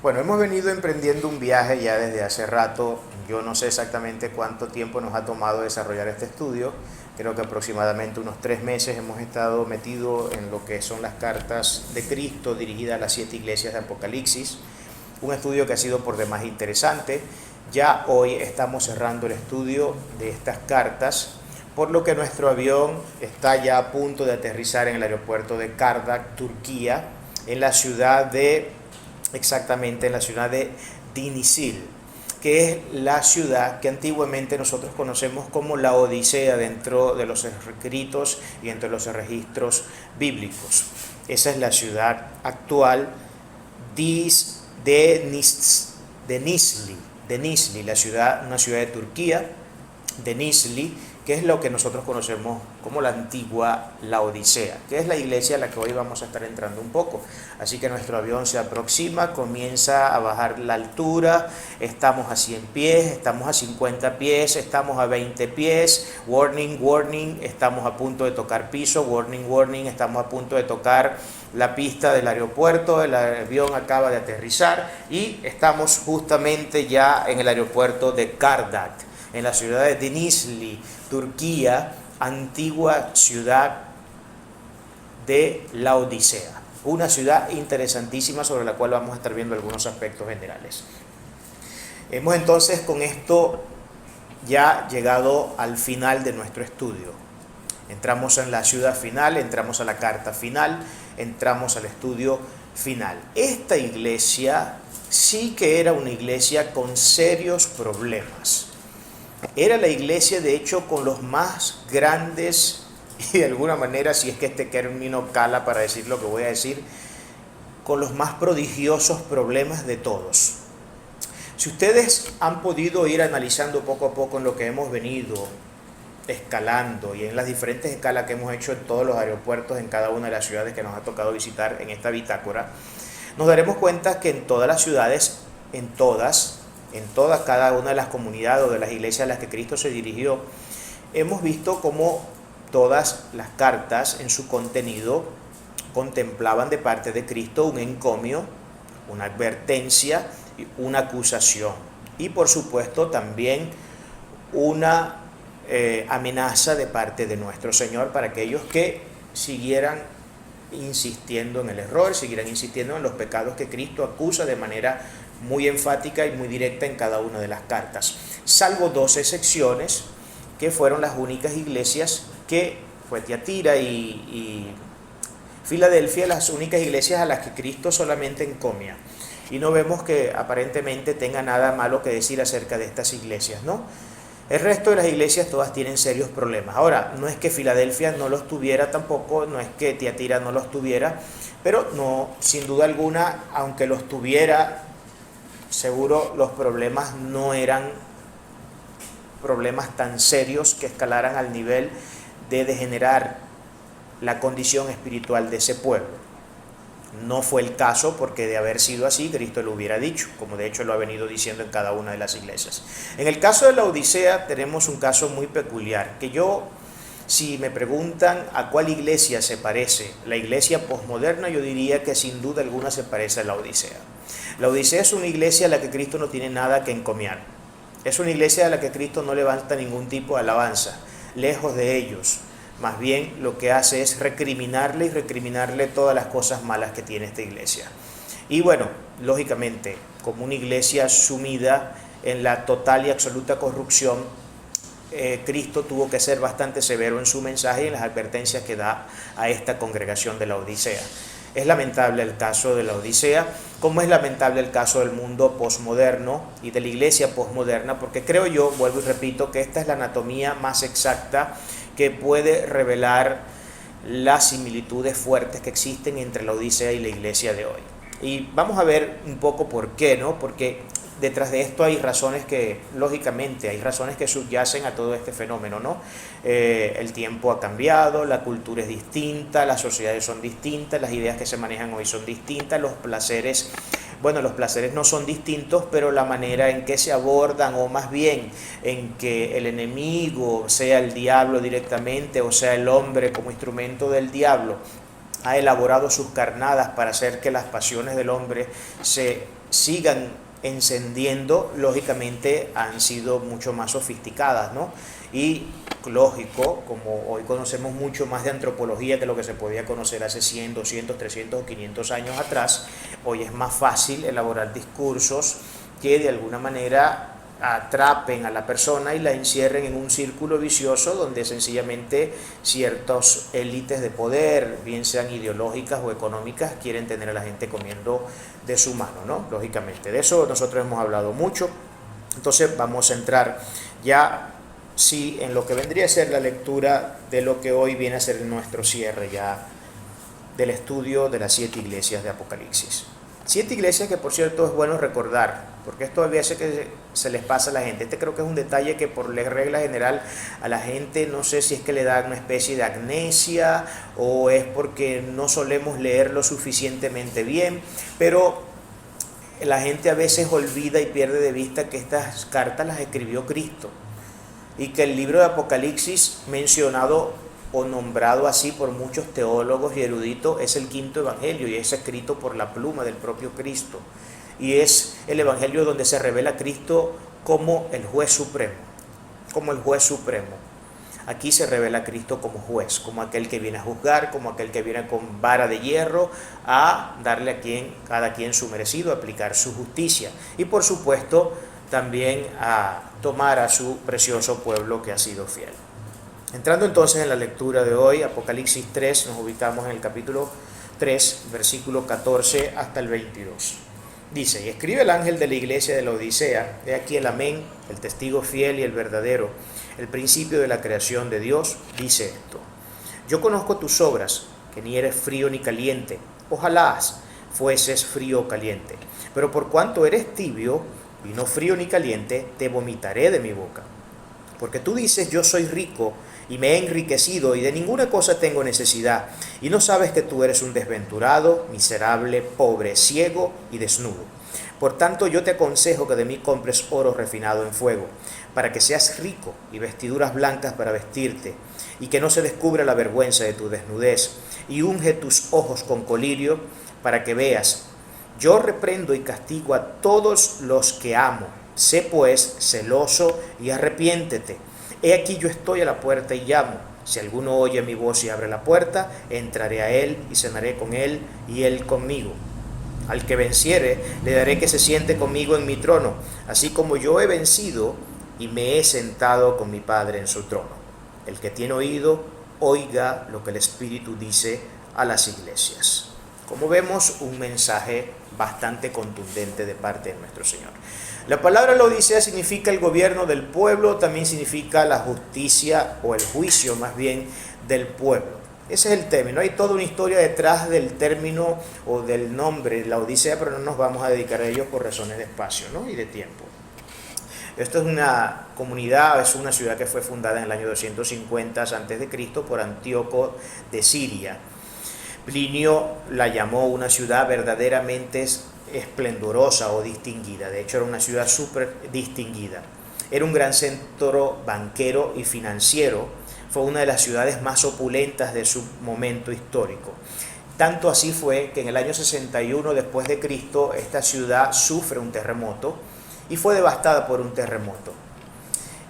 Bueno, hemos venido emprendiendo un viaje ya desde hace rato. Yo no sé exactamente cuánto tiempo nos ha tomado desarrollar este estudio. Creo que aproximadamente unos 3 meses hemos estado metidos en lo que son las cartas de Cristo dirigidas a las 7 iglesias de Apocalipsis. Un estudio que ha sido por demás interesante. Ya hoy estamos cerrando el estudio de estas cartas, por lo que nuestro avión está ya a punto de aterrizar en el aeropuerto de Kardak, Turquía, en la ciudad de exactamente en la ciudad de Dinisil, que es la ciudad que antiguamente nosotros conocemos como la Odisea dentro de los escritos y entre los registros bíblicos. Esa es la ciudad actual de Nisli, la ciudad, una ciudad de Turquía, de Nisli, que es lo que nosotros conocemos como la antigua Laodicea, que es la iglesia a la que hoy vamos a estar entrando un poco. Así que nuestro avión se aproxima, comienza a bajar la altura, estamos a 100 pies, estamos a 50 pies, estamos a 20 pies, warning, warning, estamos a punto de tocar piso, warning, warning, estamos a punto de tocar la pista del aeropuerto, el avión acaba de aterrizar y estamos justamente ya en el aeropuerto de Kardak, en la ciudad de Denizli, Turquía, antigua ciudad de la Odisea. Una ciudad interesantísima sobre la cual vamos a estar viendo algunos aspectos generales. Hemos entonces con esto ya llegado al final de nuestro estudio. Entramos en la ciudad final, entramos a la carta final, entramos al estudio final. Esta iglesia sí que era una iglesia con serios problemas. Era la iglesia, de hecho, con los más grandes, y de alguna manera, si es que este término cala para decir lo que voy a decir, con los más prodigiosos problemas de todos. Si ustedes han podido ir analizando poco a poco en lo que hemos venido escalando y en las diferentes escalas que hemos hecho en todos los aeropuertos, en cada una de las ciudades que nos ha tocado visitar en esta bitácora, nos daremos cuenta que en todas las ciudades, en todas, cada una de las comunidades o de las iglesias a las que Cristo se dirigió, hemos visto cómo todas las cartas en su contenido contemplaban de parte de Cristo un encomio, una advertencia, una acusación y por supuesto también una amenaza de parte de nuestro Señor para aquellos que siguieran insistiendo en el error, siguieran insistiendo en los pecados que Cristo acusa de manera muy enfática y muy directa en cada una de las cartas, salvo 12 secciones que fueron las únicas iglesias que fue Tiatira y Filadelfia, las únicas iglesias a las que Cristo solamente encomia. Y no vemos que aparentemente tenga nada malo que decir acerca de estas iglesias, ¿no? El resto de las iglesias todas tienen serios problemas. Ahora, no es que Filadelfia no los tuviera tampoco, no es que Tiatira no los tuviera, pero no, sin duda alguna, aunque los tuviera, seguro los problemas no eran problemas tan serios que escalaran al nivel de degenerar la condición espiritual de ese pueblo. No fue el caso, porque de haber sido así, Cristo lo hubiera dicho, como de hecho lo ha venido diciendo en cada una de las iglesias. En el caso de la Odisea tenemos un caso muy peculiar, que yo, si me preguntan a cuál iglesia se parece, la iglesia posmoderna, yo diría que sin duda alguna se parece a la Odisea. La Odisea es una iglesia a la que Cristo no tiene nada que encomiar. Es una iglesia a la que Cristo no levanta ningún tipo de alabanza, lejos de ellos. Más bien lo que hace es recriminarle todas las cosas malas que tiene esta iglesia. Y bueno, lógicamente, como una iglesia sumida en la total y absoluta corrupción, Cristo tuvo que ser bastante severo en su mensaje y en las advertencias que da a esta congregación de la Odisea. Es lamentable el caso de la Odisea, como es lamentable el caso del mundo posmoderno y de la iglesia posmoderna, porque creo yo, vuelvo y repito, que esta es la anatomía más exacta que puede revelar las similitudes fuertes que existen entre la Odisea y la iglesia de hoy. Y vamos a ver un poco por qué, ¿no? Porque detrás de esto hay razones que, lógicamente, hay razones que subyacen a todo este fenómeno, ¿no? El tiempo ha cambiado, la cultura es distinta, las sociedades son distintas, las ideas que se manejan hoy son distintas, los placeres no son distintos, pero la manera en que se abordan, o más bien en que el enemigo, sea el diablo directamente o sea el hombre como instrumento del diablo, ha elaborado sus carnadas para hacer que las pasiones del hombre se sigan encendiendo, lógicamente han sido mucho más sofisticadas, ¿no? Y lógico, como hoy conocemos mucho más de antropología que lo que se podía conocer hace 100, 200, 300 o 500 años atrás, hoy es más fácil elaborar discursos que de alguna manera atrapen a la persona y la encierren en un círculo vicioso donde sencillamente ciertas élites de poder, bien sean ideológicas o económicas, quieren tener a la gente comiendo de su mano, ¿no? Lógicamente, de eso nosotros hemos hablado mucho. Entonces vamos a entrar ya sí en lo que vendría a ser la lectura de lo que hoy viene a ser nuestro cierre ya del estudio de las 7 iglesias de Apocalipsis. 7 iglesias que, por cierto, es bueno recordar, porque esto a veces que se les pasa a la gente. Este creo que es un detalle que por la regla general a la gente, no sé si es que le da una especie de amnesia o es porque no solemos leer lo suficientemente bien, pero la gente a veces olvida y pierde de vista que estas cartas las escribió Cristo y que el libro de Apocalipsis, mencionado o nombrado así por muchos teólogos y eruditos, es el 5.º evangelio y es escrito por la pluma del propio Cristo. Y es el evangelio donde se revela Cristo como el juez supremo, como el juez supremo. Aquí se revela Cristo como juez, como aquel que viene a juzgar, como aquel que viene con vara de hierro a darle a cada quien su merecido, a aplicar su justicia. Y por supuesto también a tomar a su precioso pueblo que ha sido fiel. Entrando entonces en la lectura de hoy, Apocalipsis 3, nos ubicamos en el capítulo 3, versículo 14 hasta el 22. Dice: y escribe el ángel de la iglesia de la Odisea, he aquí el amén, el testigo fiel y el verdadero, el principio de la creación de Dios, dice esto: yo conozco tus obras, que ni eres frío ni caliente, ojalá fueses frío o caliente, pero por cuanto eres tibio y no frío ni caliente, te vomitaré de mi boca. Porque tú dices: yo soy rico y me he enriquecido y de ninguna cosa tengo necesidad, y no sabes que tú eres un desventurado, miserable, pobre, ciego y desnudo. Por tanto yo te aconsejo que de mí compres oro refinado en fuego, para que seas rico, y vestiduras blancas para vestirte, y que no se descubra la vergüenza de tu desnudez, y unge tus ojos con colirio, para que veas. Yo reprendo y castigo a todos los que amo. Sé pues celoso y arrepiéntete. He aquí yo estoy a la puerta y llamo. Si alguno oye mi voz y abre la puerta, entraré a él y cenaré con él y él conmigo. Al que venciere, le daré que se siente conmigo en mi trono, así como yo he vencido y me he sentado con mi Padre en su trono. El que tiene oído, oiga lo que el Espíritu dice a las iglesias. Como vemos, un mensaje bastante contundente de parte de nuestro Señor. La palabra Laodicea significa el gobierno del pueblo, también significa la justicia o el juicio más bien del pueblo. Ese es el término. Hay toda una historia detrás del término o del nombre Laodicea, pero no nos vamos a dedicar a ello por razones de espacio, ¿no? Y de tiempo. Esto es una comunidad, es una ciudad que fue fundada en el año 250 a.C. por Antíoco de Siria. Plinio la llamó una ciudad verdaderamente esplendorosa o distinguida. De hecho, era una ciudad súper distinguida. Era un gran centro banquero y financiero. Fue una de las ciudades más opulentas de su momento histórico. Tanto así fue que en el año 61 después de Cristo, esta ciudad sufre un terremoto y fue devastada por un terremoto.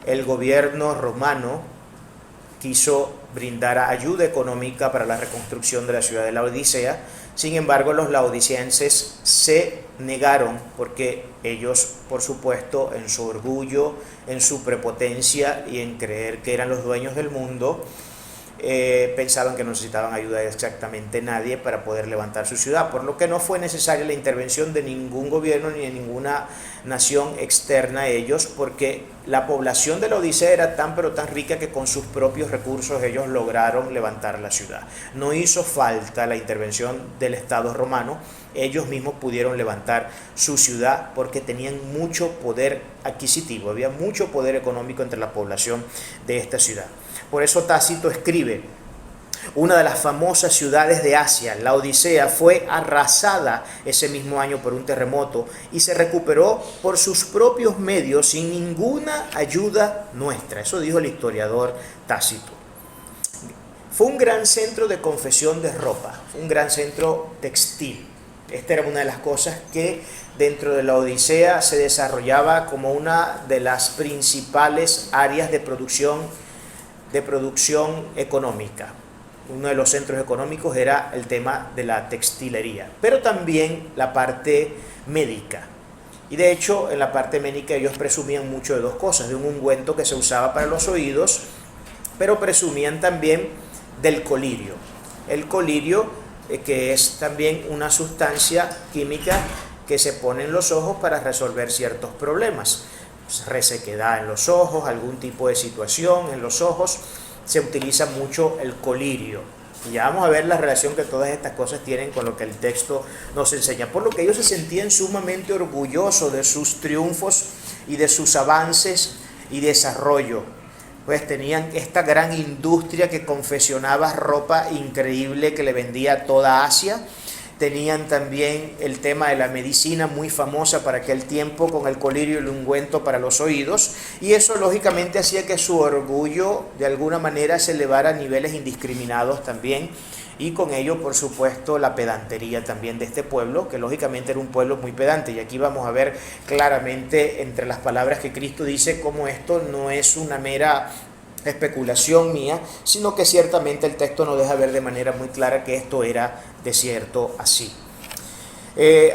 El gobierno romano quiso brindar ayuda económica para la reconstrucción de la ciudad de Laodicea. Sin embargo, los laodicenses se negaron porque ellos, por supuesto, en su orgullo, en su prepotencia y en creer que eran los dueños del mundo, pensaban que no necesitaban ayuda de exactamente nadie para poder levantar su ciudad, por lo que no fue necesaria la intervención de ningún gobierno ni de ninguna nación externa a ellos, porque la población de la Odisea era tan pero tan rica que con sus propios recursos ellos lograron levantar la ciudad. No hizo falta la intervención del Estado romano, ellos mismos pudieron levantar su ciudad porque tenían mucho poder adquisitivo, había mucho poder económico entre la población de esta ciudad. Por eso Tácito escribe: una de las famosas ciudades de Asia, la Odisea, fue arrasada ese mismo año por un terremoto y se recuperó por sus propios medios sin ninguna ayuda nuestra. Eso dijo el historiador Tácito. fue un gran centro de confección de ropa, fue un gran centro textil. Esta era una de las cosas que dentro de la Odisea se desarrollaba como una de las principales áreas de producción económica. Uno de los centros económicos era el tema de la textilería, pero también la parte médica. Y de hecho, en la parte médica ellos presumían mucho de dos cosas: de un ungüento que se usaba para los oídos, pero presumían también del colirio. El colirio, que es también una sustancia química que se pone en los ojos para resolver ciertos problemas. Resequedad en los ojos, algún tipo de situación en los ojos, se utiliza mucho el colirio. Y ya vamos a ver la relación que todas estas cosas tienen con lo que el texto nos enseña. Por lo que ellos se sentían sumamente orgullosos de sus triunfos y de sus avances y desarrollo. Pues tenían esta gran industria que confeccionaba ropa increíble que le vendía a toda Asia. Tenían también el tema de la medicina muy famosa para aquel tiempo, con el colirio y el ungüento para los oídos, y eso lógicamente hacía que su orgullo de alguna manera se elevara a niveles indiscriminados también, y con ello por supuesto la pedantería también de este pueblo, que lógicamente era un pueblo muy pedante. Y aquí vamos a ver claramente entre las palabras que Cristo dice cómo esto no es una mera especulación mía, sino que ciertamente el texto nos deja ver de manera muy clara que esto era de cierto así.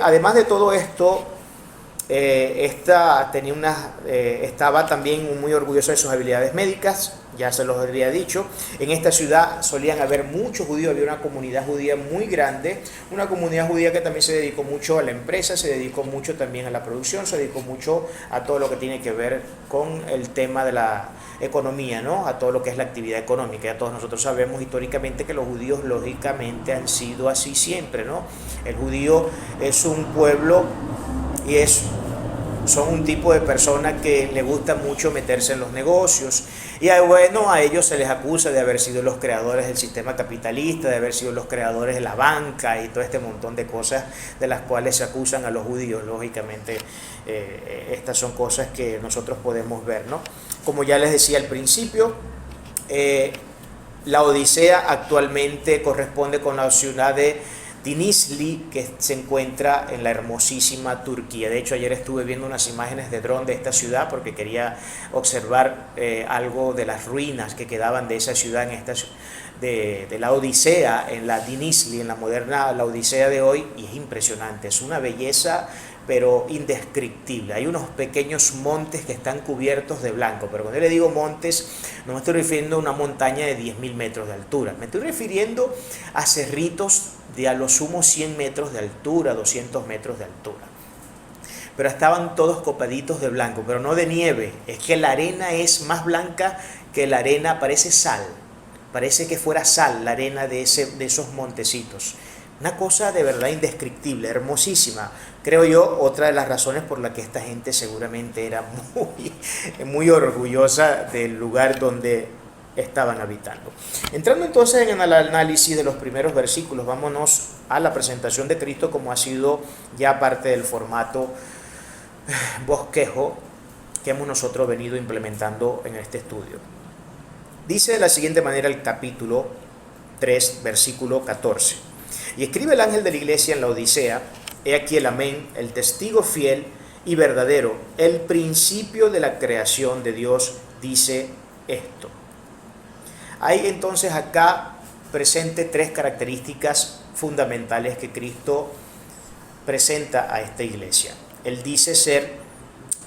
Además de todo esto, estaba también muy orgulloso de sus habilidades médicas, ya se los había dicho. En esta ciudad solían haber muchos judíos, había una comunidad judía muy grande, una comunidad judía que también se dedicó mucho a la empresa, se dedicó mucho también a la producción, se dedicó mucho a todo lo que tiene que ver con el tema de la economía, ¿no? A todo lo que es la actividad económica. Ya todos nosotros sabemos históricamente que los judíos lógicamente han sido así siempre, ¿no? El judío es un pueblo y son un tipo de persona que le gusta mucho meterse en los negocios, y bueno, a ellos se les acusa de haber sido los creadores del sistema capitalista, de haber sido los creadores de la banca y todo este montón de cosas de las cuales se acusan a los judíos. Lógicamente estas son cosas que nosotros podemos ver, ¿no? Como ya les decía al principio, la Odisea actualmente corresponde con la ciudad de Denizli, que se encuentra en la hermosísima Turquía. De hecho, ayer estuve viendo unas imágenes de dron de esta ciudad porque quería observar algo de las ruinas que quedaban de esa ciudad de la Odisea, en la Denizli, en la moderna la Odisea de hoy, y es impresionante, es una belleza pero indescriptible. Hay unos pequeños montes que están cubiertos de blanco, pero cuando yo le digo montes, no me estoy refiriendo a una montaña de 10.000 metros de altura, me estoy refiriendo a cerritos de a lo sumo 100 metros de altura, 200 metros de altura. Pero estaban todos copaditos de blanco, pero no de nieve, es que la arena es más blanca que la arena, parece sal, parece que fuera sal la arena de esos montecitos. Una cosa de verdad indescriptible, hermosísima. Creo yo, otra de las razones por la que esta gente seguramente era muy orgullosa del lugar donde estaban habitando. Entrando entonces en el análisis de los primeros versículos, vámonos a la presentación de Cristo, como ha sido ya parte del formato bosquejo que hemos nosotros venido implementando en este estudio. Dice de la siguiente manera el capítulo 3, versículo 14. Y escribe el ángel de la iglesia en la Odisea: he aquí el amén, el testigo fiel y verdadero, el principio de la creación de Dios, dice esto. Hay entonces acá presente tres características fundamentales que Cristo presenta a esta iglesia. Él dice ser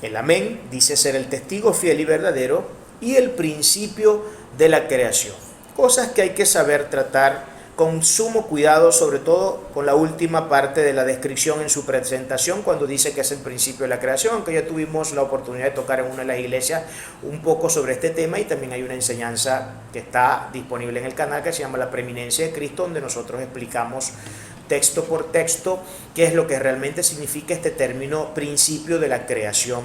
el amén, dice ser el testigo fiel y verdadero, y el principio de la creación. Cosas que hay que saber tratar con sumo cuidado, sobre todo con la última parte de la descripción en su presentación, cuando dice que es el principio de la creación, aunque ya tuvimos la oportunidad de tocar en una de las iglesias un poco sobre este tema, y también hay una enseñanza que está disponible en el canal que se llama La Preeminencia de Cristo, donde nosotros explicamos texto por texto qué es lo que realmente significa este término principio de la creación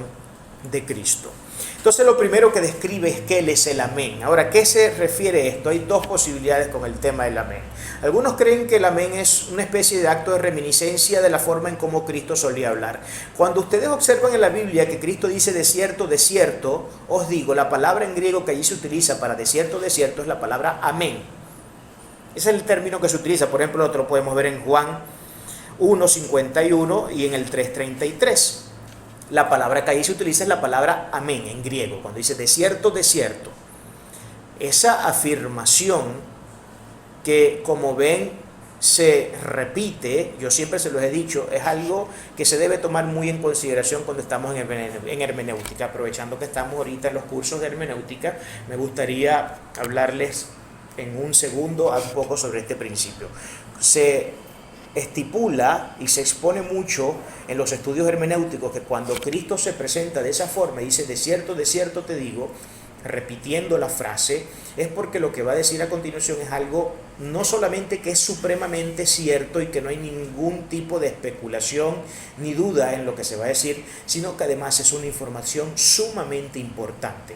de Cristo. Entonces lo primero que describe es que Él es el amén. Ahora, ¿a qué se refiere esto? Hay dos posibilidades con el tema del amén. Algunos creen que el amén es una especie de acto de reminiscencia de la forma en cómo Cristo solía hablar. Cuando ustedes observan en la Biblia que Cristo dice desierto, desierto, os digo, la palabra en griego que allí se utiliza para desierto, desierto es la palabra amén. Ese es el término que se utiliza. Por ejemplo, otro podemos ver en Juan 1:51 y en el 3:33. La palabra que ahí se utiliza es la palabra amén en griego, cuando dice de cierto, de cierto. Esa afirmación que, como ven, se repite, yo siempre se los he dicho, es algo que se debe tomar muy en consideración cuando estamos en hermenéutica. Aprovechando que estamos ahorita en los cursos de hermenéutica, me gustaría hablarles en un segundo un poco sobre este principio. Se estipula y se expone mucho en los estudios hermenéuticos que cuando Cristo se presenta de esa forma y dice de cierto te digo, repitiendo la frase, es porque lo que va a decir a continuación es algo no solamente que es supremamente cierto y que no hay ningún tipo de especulación ni duda en lo que se va a decir, sino que además es una información sumamente importante.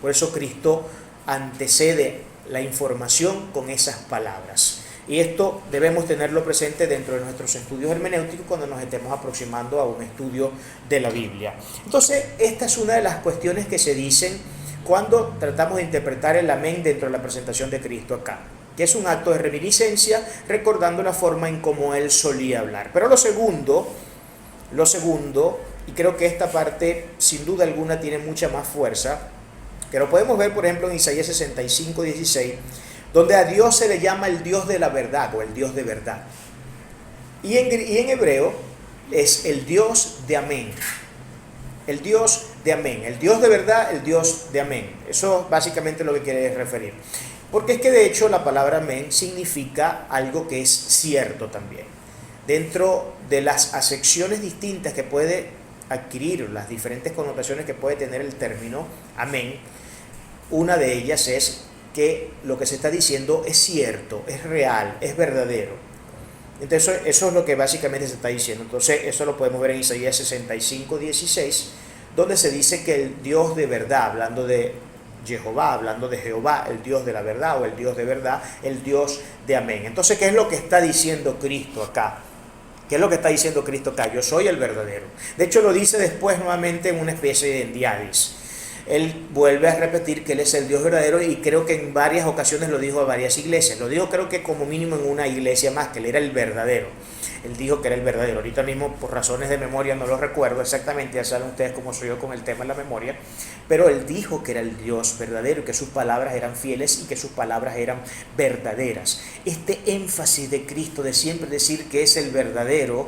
Por eso Cristo antecede la información con esas palabras. Y esto debemos tenerlo presente dentro de nuestros estudios hermenéuticos cuando nos estemos aproximando a un estudio de la Biblia. Entonces, esta es una de las cuestiones que se dicen cuando tratamos de interpretar el amén dentro de la presentación de Cristo acá, que es un acto de reminiscencia recordando la forma en cómo Él solía hablar. Pero lo segundo, y creo que esta parte sin duda alguna tiene mucha más fuerza, que lo podemos ver por ejemplo en Isaías 65:16, donde a Dios se le llama el Dios de la verdad o el Dios de verdad. Y en hebreo es el Dios de amén. El Dios de amén, el Dios de verdad, el Dios de amén. Eso básicamente es lo que quiere referir. Porque es que de hecho la palabra amén significa algo que es cierto también. Dentro de las acepciones distintas que puede adquirir, las diferentes connotaciones que puede tener el término amén, una de ellas es que lo que se está diciendo es cierto, es real, es verdadero. Entonces eso es lo que básicamente se está diciendo. Entonces eso lo podemos ver en Isaías 65:16, donde se dice que el Dios de verdad, hablando de Jehová, hablando de Jehová, el Dios de la verdad o el Dios de verdad, el Dios de amén. Entonces, ¿qué es lo que está diciendo Cristo acá? ¿Qué es lo que está diciendo Cristo acá? Yo soy el verdadero. De hecho lo dice después nuevamente en una especie de endiadis. Él vuelve a repetir que Él es el Dios verdadero y creo que en varias ocasiones lo dijo a varias iglesias. Lo dijo creo que como mínimo en una iglesia más, que Él era el verdadero. Él dijo que era el verdadero. Ahorita mismo por razones de memoria no lo recuerdo exactamente, ya saben ustedes cómo soy yo con el tema de la memoria. Pero Él dijo que era el Dios verdadero y que sus palabras eran fieles y que sus palabras eran verdaderas. Este énfasis de Cristo de siempre decir que es el verdadero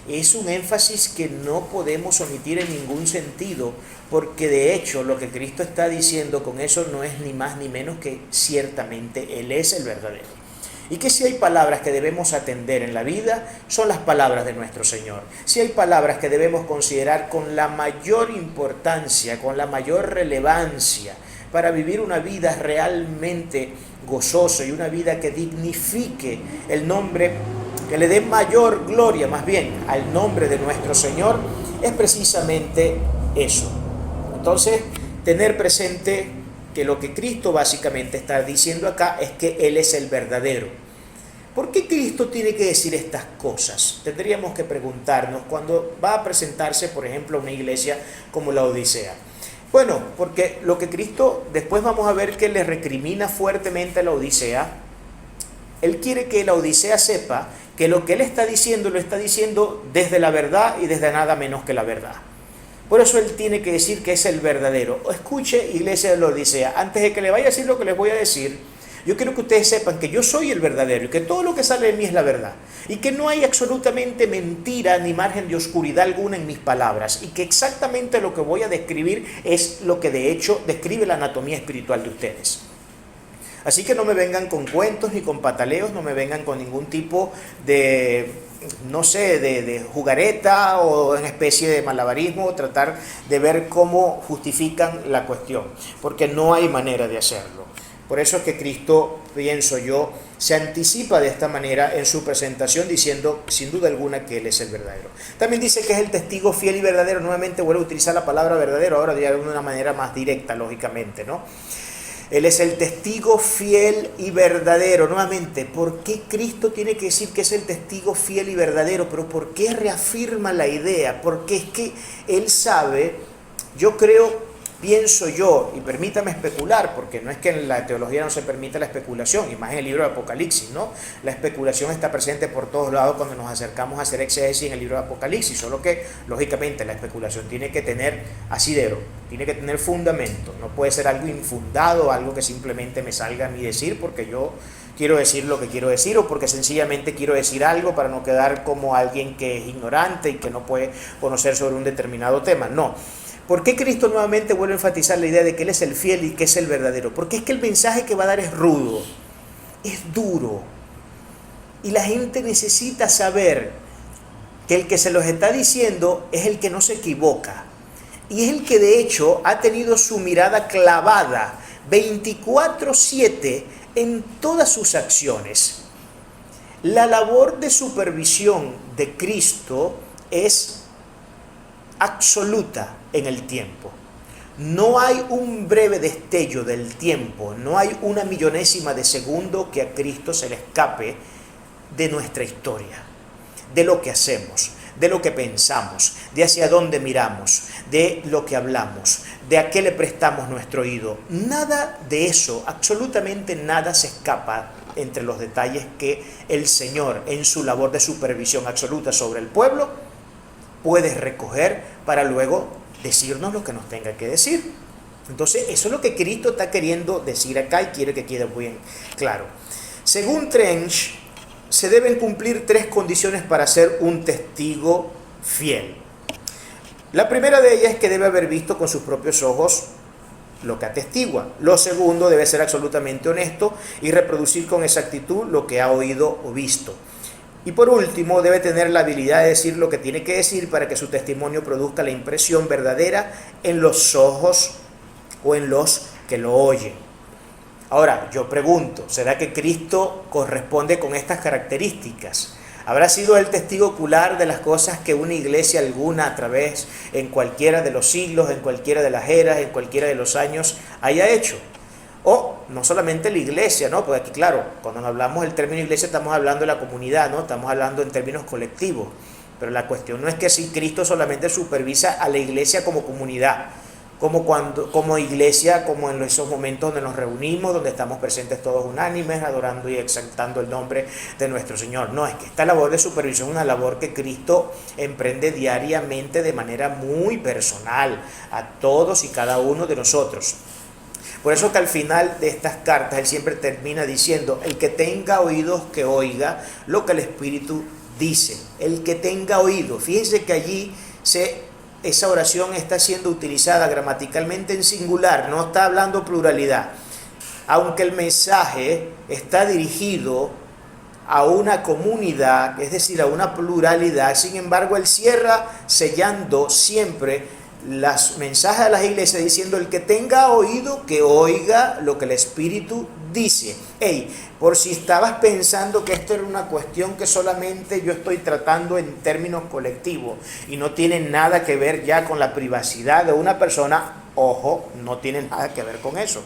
es un énfasis que no podemos omitir en ningún sentido, porque de hecho lo que Cristo está diciendo con eso no es ni más ni menos que ciertamente Él es el verdadero. Y que si hay palabras que debemos atender en la vida, son las palabras de nuestro Señor. Si hay palabras que debemos considerar con la mayor importancia, con la mayor relevancia, para vivir una vida realmente gozosa y una vida que dignifique el nombre, que le dé mayor gloria más bien al nombre de nuestro Señor, es precisamente eso. Entonces, tener presente que lo que Cristo básicamente está diciendo acá es que Él es el verdadero. ¿Por qué Cristo tiene que decir estas cosas? Tendríamos que preguntarnos cuando va a presentarse, por ejemplo, a una iglesia como la Odisea. Bueno, porque lo que Cristo, después vamos a ver que le recrimina fuertemente a la Odisea. Él quiere que la Odisea sepa que lo que Él está diciendo lo está diciendo desde la verdad y desde nada menos que la verdad. Por eso Él tiene que decir que es el verdadero. Escuche, iglesia de la Odisea, antes de que le vaya a decir lo que les voy a decir, yo quiero que ustedes sepan que yo soy el verdadero y que todo lo que sale de mí es la verdad. Y que no hay absolutamente mentira ni margen de oscuridad alguna en mis palabras. Y que exactamente lo que voy a describir es lo que de hecho describe la anatomía espiritual de ustedes. Así que no me vengan con cuentos ni con pataleos, no me vengan con ningún tipo de, no sé, de jugareta o una especie de malabarismo, o tratar de ver cómo justifican la cuestión, porque no hay manera de hacerlo. Por eso es que Cristo, pienso yo, se anticipa de esta manera en su presentación diciendo sin duda alguna que Él es el verdadero. También dice que es el testigo fiel y verdadero. Nuevamente vuelvo a utilizar la palabra verdadero, ahora de una manera más directa, lógicamente, ¿no? Él es el testigo fiel y verdadero. Nuevamente, ¿por qué Cristo tiene que decir que es el testigo fiel y verdadero? Pero ¿por qué reafirma la idea? Porque es que Él sabe, yo creo pienso yo, y permítame especular, porque no es que en la teología no se permita la especulación, y más en el libro de Apocalipsis, ¿no? La especulación está presente por todos lados cuando nos acercamos a hacer exégesis en el libro de Apocalipsis, solo que, lógicamente, la especulación tiene que tener asidero, tiene que tener fundamento, no puede ser algo infundado, algo que simplemente me salga a mí decir porque yo quiero decir lo que quiero decir o porque sencillamente quiero decir algo para no quedar como alguien que es ignorante y que no puede conocer sobre un determinado tema, no. ¿Por qué Cristo nuevamente vuelve a enfatizar la idea de que Él es el fiel y que es el verdadero? Porque es que el mensaje que va a dar es rudo, es duro. Y la gente necesita saber que el que se los está diciendo es el que no se equivoca. Y es el que de hecho ha tenido su mirada clavada 24/7 en todas sus acciones. La labor de supervisión de Cristo es absoluta en el tiempo. No hay un breve destello del tiempo, no hay una millonésima de segundo que a Cristo se le escape de nuestra historia, de lo que hacemos, de lo que pensamos, de hacia dónde miramos, de lo que hablamos, de a qué le prestamos nuestro oído. Nada de eso, absolutamente nada se escapa entre los detalles que el Señor, en su labor de supervisión absoluta sobre el pueblo, puede recoger para luego decirnos lo que nos tenga que decir. Entonces, eso es lo que Cristo está queriendo decir acá y quiere que quede bien claro. Según Trench, se deben cumplir 3 condiciones para ser un testigo fiel. La primera de ellas es que debe haber visto con sus propios ojos lo que atestigua. Lo segundo, debe ser absolutamente honesto y reproducir con exactitud lo que ha oído o visto. Y por último, debe tener la habilidad de decir lo que tiene que decir para que su testimonio produzca la impresión verdadera en los ojos o en los que lo oyen. Ahora, yo pregunto, ¿será que Cristo corresponde con estas características? ¿Habrá sido el testigo ocular de las cosas que una iglesia alguna a través, en cualquiera de los siglos, en cualquiera de las eras, en cualquiera de los años, haya hecho? O no solamente la iglesia, ¿no? Porque aquí, claro, cuando hablamos del término iglesia estamos hablando de la comunidad, ¿no? Estamos hablando en términos colectivos. Pero la cuestión no es que si Cristo solamente supervisa a la iglesia como comunidad, como iglesia, como en esos momentos donde nos reunimos, donde estamos presentes todos unánimes, adorando y exaltando el nombre de nuestro Señor. No, es que esta labor de supervisión es una labor que Cristo emprende diariamente de manera muy personal a todos y cada uno de nosotros. Por eso que al final de estas cartas él siempre termina diciendo: el que tenga oídos que oiga lo que el Espíritu dice. El que tenga oído. Fíjense que allí esa oración está siendo utilizada gramaticalmente en singular, no está hablando pluralidad. Aunque el mensaje está dirigido a una comunidad, es decir, a una pluralidad, sin embargo él cierra sellando siempre los mensajes a las iglesias diciendo: el que tenga oído que oiga lo que el Espíritu dice. Por si estabas pensando que esto era una cuestión que solamente yo estoy tratando en términos colectivos y no tiene nada que ver ya con la privacidad de una persona, ojo, no tiene nada que ver con eso.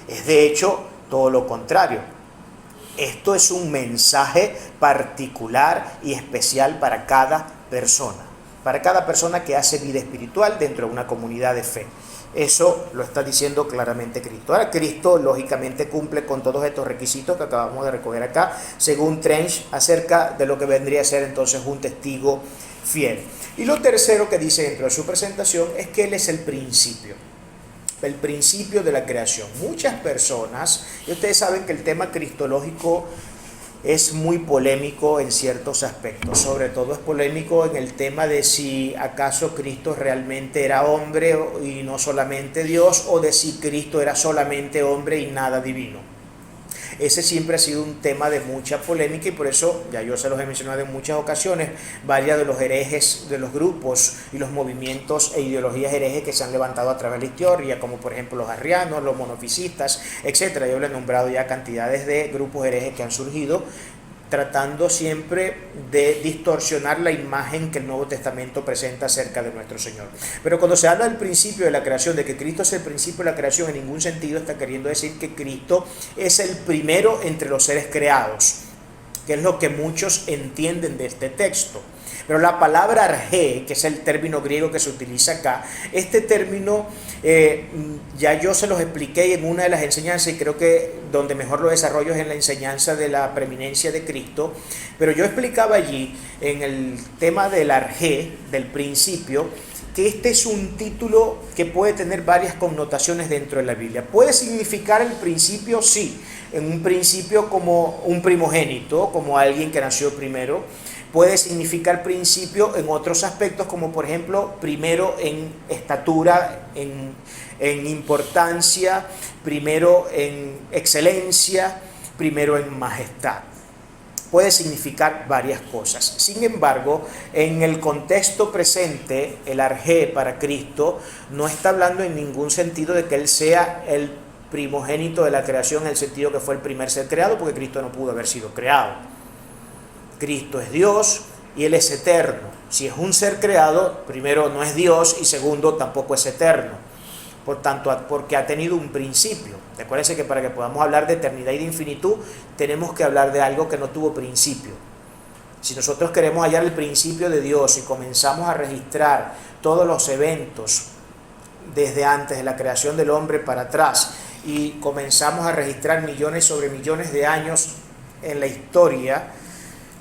Es de hecho todo lo contrario. Esto es un mensaje particular y especial para cada persona que hace vida espiritual dentro de una comunidad de fe. Eso lo está diciendo claramente Cristo. Ahora, Cristo lógicamente cumple con todos estos requisitos que acabamos de recoger acá, según Trench, acerca de lo que vendría a ser entonces un testigo fiel. Y lo tercero que dice dentro de su presentación es que Él es el principio de la creación. Muchas personas, y ustedes saben que el tema cristológico es muy polémico en ciertos aspectos, sobre todo es polémico en el tema de si acaso Cristo realmente era hombre y no solamente Dios, o de si Cristo era solamente hombre y nada divino. Ese siempre ha sido un tema de mucha polémica y por eso, ya yo se los he mencionado en muchas ocasiones, varios de los herejes, de los grupos y los movimientos e ideologías herejes que se han levantado a través de la historia, como por ejemplo los arrianos, los monofisistas, etc. Yo les he nombrado ya cantidades de grupos herejes que han surgido, tratando siempre de distorsionar la imagen que el Nuevo Testamento presenta acerca de nuestro Señor. Pero cuando se habla del principio de la creación, de que Cristo es el principio de la creación, en ningún sentido está queriendo decir que Cristo es el primero entre los seres creados, que es lo que muchos entienden de este texto. Pero la palabra arjé, que es el término griego que se utiliza acá, este término ya yo se los expliqué en una de las enseñanzas y creo que donde mejor lo desarrollo es en la enseñanza de la preeminencia de Cristo, pero yo explicaba allí en el tema del arjé, del principio, que este es un título que puede tener varias connotaciones dentro de la Biblia. Puede significar el principio, sí, en un principio como un primogénito, como alguien que nació primero. Puede significar principio en otros aspectos, como por ejemplo, primero en estatura, en importancia, primero en excelencia, primero en majestad. Puede significar varias cosas. Sin embargo, en el contexto presente, el arjé para Cristo no está hablando en ningún sentido de que Él sea el primogénito de la creación, en el sentido que fue el primer ser creado, porque Cristo no pudo haber sido creado. Cristo es Dios y Él es eterno. Si es un ser creado, primero no es Dios y segundo tampoco es eterno. Por tanto, porque ha tenido un principio. Acuérdense que para que podamos hablar de eternidad y de infinitud, tenemos que hablar de algo que no tuvo principio. Si nosotros queremos hallar el principio de Dios y comenzamos a registrar todos los eventos desde antes de la creación del hombre para atrás y comenzamos a registrar millones sobre millones de años en la historia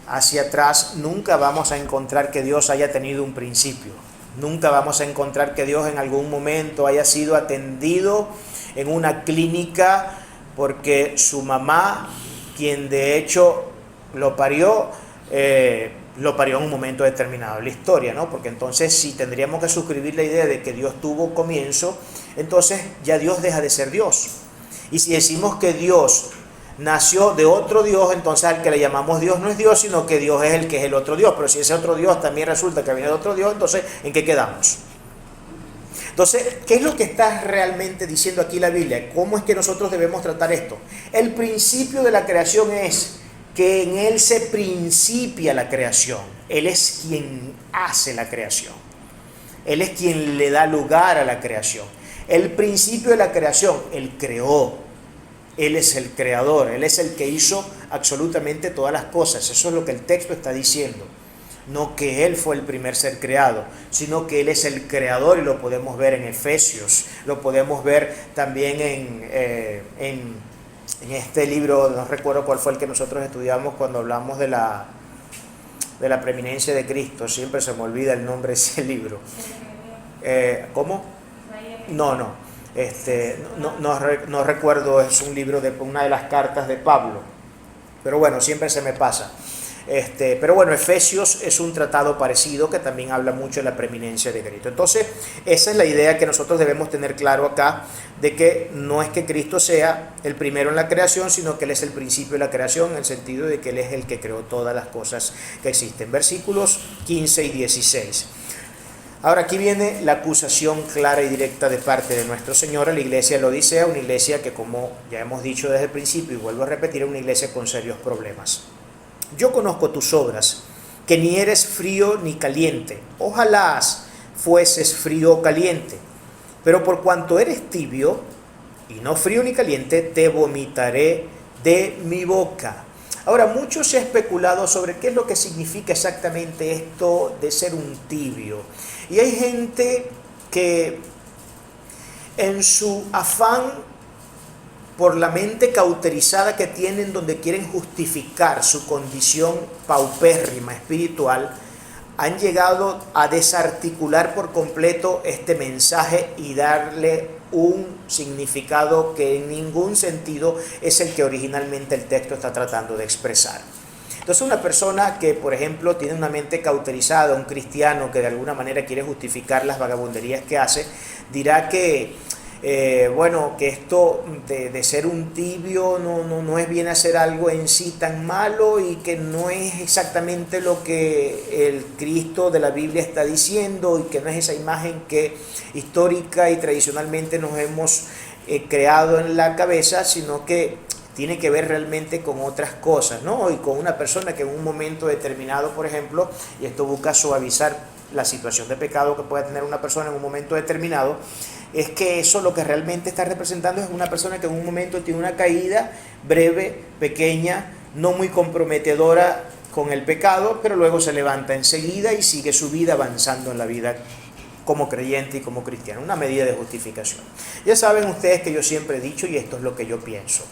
hacia atrás, nunca vamos a encontrar que Dios haya tenido un principio. Nunca vamos a encontrar que Dios en algún momento haya sido atendido en una clínica porque su mamá, quien de hecho lo parió en un momento determinado de la historia, ¿no? Porque entonces si tendríamos que suscribir la idea de que Dios tuvo comienzo, entonces ya Dios deja de ser Dios. Y si decimos que Dios nació de otro Dios, entonces al que le llamamos Dios no es Dios, sino que Dios es el que es el otro Dios. Pero si ese otro Dios también resulta que viene de otro Dios, entonces ¿en qué quedamos? Entonces, ¿qué es lo que está realmente diciendo aquí la Biblia? ¿Cómo es que nosotros debemos tratar esto? El principio de la creación es que en Él se principia la creación. Él es quien hace la creación. Él es quien le da lugar a la creación. El principio de la creación, Él creó. Él es el creador, Él es el que hizo absolutamente todas las cosas. Eso es lo que el texto está diciendo. No que Él fue el primer ser creado, sino que Él es el creador y lo podemos ver en Efesios. Lo podemos ver también en este libro, no recuerdo cuál fue el que nosotros estudiamos cuando hablamos de la preeminencia de Cristo. Siempre se me olvida el nombre de ese libro. ¿Cómo? No. No recuerdo, es un libro de una de las cartas de Pablo, pero bueno, siempre se me pasa. Pero bueno, Efesios es un tratado parecido que también habla mucho de la preeminencia de Cristo. Entonces, esa es la idea que nosotros debemos tener claro acá, de que no es que Cristo sea el primero en la creación, sino que Él es el principio de la creación, en el sentido de que Él es el que creó todas las cosas que existen. Versículos 15 y 16. Ahora aquí viene la acusación clara y directa de parte de nuestro Señor a la iglesia de la Odisea, una iglesia que, como ya hemos dicho desde el principio y vuelvo a repetir, es una iglesia con serios problemas. Yo conozco tus obras, que ni eres frío ni caliente. Ojalá fueses frío o caliente, pero por cuanto eres tibio y no frío ni caliente, te vomitaré de mi boca. Ahora, mucho se ha especulado sobre qué es lo que significa exactamente esto de ser un tibio. Y hay gente que en su afán por la mente cauterizada que tienen, donde quieren justificar su condición paupérrima espiritual, han llegado a desarticular por completo este mensaje y darle un significado que en ningún sentido es el que originalmente el texto está tratando de expresar. Entonces, una persona que, por ejemplo, tiene una mente cauterizada, un cristiano que de alguna manera quiere justificar las vagabunderías que hace, dirá que que esto de ser un tibio no es bien hacer algo en sí tan malo y que no es exactamente lo que el Cristo de la Biblia está diciendo y que no es esa imagen que histórica y tradicionalmente nos hemos creado en la cabeza, sino que tiene que ver realmente con otras cosas, ¿no? Y con una persona que en un momento determinado, por ejemplo, y esto busca suavizar la situación de pecado que puede tener una persona en un momento determinado, es que eso lo que realmente está representando es una persona que en un momento tiene una caída breve, pequeña, no muy comprometedora con el pecado, pero luego se levanta enseguida y sigue su vida avanzando en la vida como creyente y como cristiano, una medida de justificación. Ya saben ustedes que yo siempre he dicho, y esto es lo que yo pienso,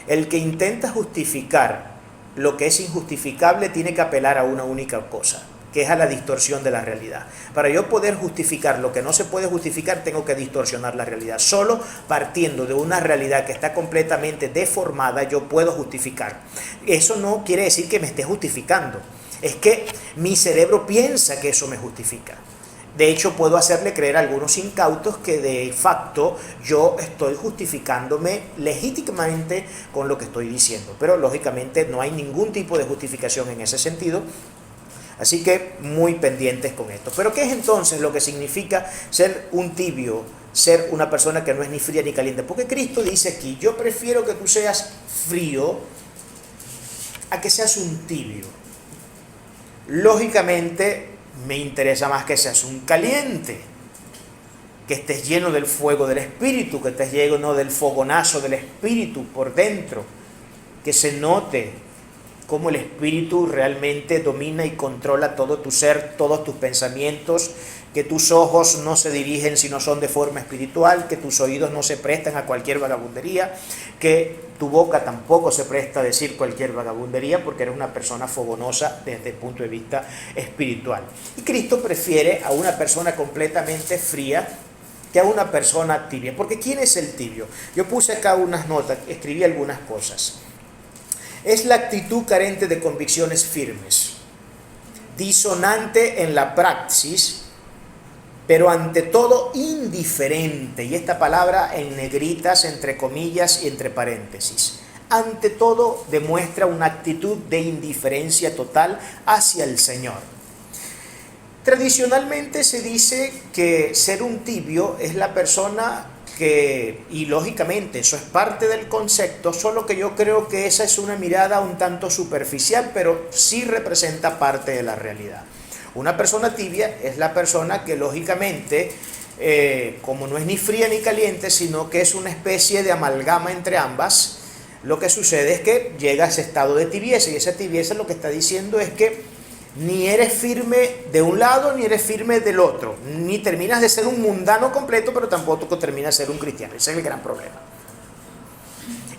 el que intenta justificar lo que es injustificable tiene que apelar a una única cosa, que es a la distorsión de la realidad. Para yo poder justificar lo que no se puede justificar, tengo que distorsionar la realidad. Solo partiendo de una realidad que está completamente deformada, yo puedo justificar. Eso no quiere decir que me esté justificando, es que mi cerebro piensa que eso me justifica. De hecho, puedo hacerle creer a algunos incautos que de facto yo estoy justificándome legítimamente con lo que estoy diciendo. Pero lógicamente no hay ningún tipo de justificación en ese sentido. Así que muy pendientes con esto. Pero ¿qué es entonces lo que significa ser un tibio, ser una persona que no es ni fría ni caliente? Porque Cristo dice aquí, yo prefiero que tú seas frío a que seas un tibio. Lógicamente me interesa más que seas un caliente, que estés lleno del fuego del Espíritu, que estés lleno del fogonazo del Espíritu por dentro, que se note cómo el Espíritu realmente domina y controla todo tu ser, todos tus pensamientos, que tus ojos no se dirigen si no son de forma espiritual, que tus oídos no se prestan a cualquier vagabundería, que tu boca tampoco se presta a decir cualquier vagabundería porque eres una persona fogonosa desde el punto de vista espiritual. Y Cristo prefiere a una persona completamente fría que a una persona tibia. Porque ¿quién es el tibio? Yo puse acá unas notas, escribí algunas cosas. Es la actitud carente de convicciones firmes, disonante en la praxis, pero ante todo indiferente, y esta palabra en negritas, entre comillas y entre paréntesis. Ante todo demuestra una actitud de indiferencia total hacia el Señor. Tradicionalmente se dice que ser un tibio es la persona que, y lógicamente eso es parte del concepto, solo que yo creo que esa es una mirada un tanto superficial, pero sí representa parte de la realidad. Una persona tibia es la persona que lógicamente, como no es ni fría ni caliente, sino que es una especie de amalgama entre ambas, lo que sucede es que llega a ese estado de tibieza, y esa tibieza lo que está diciendo es que ni eres firme de un lado ni eres firme del otro, ni terminas de ser un mundano completo, pero tampoco terminas de ser un cristiano. Ese es el gran problema.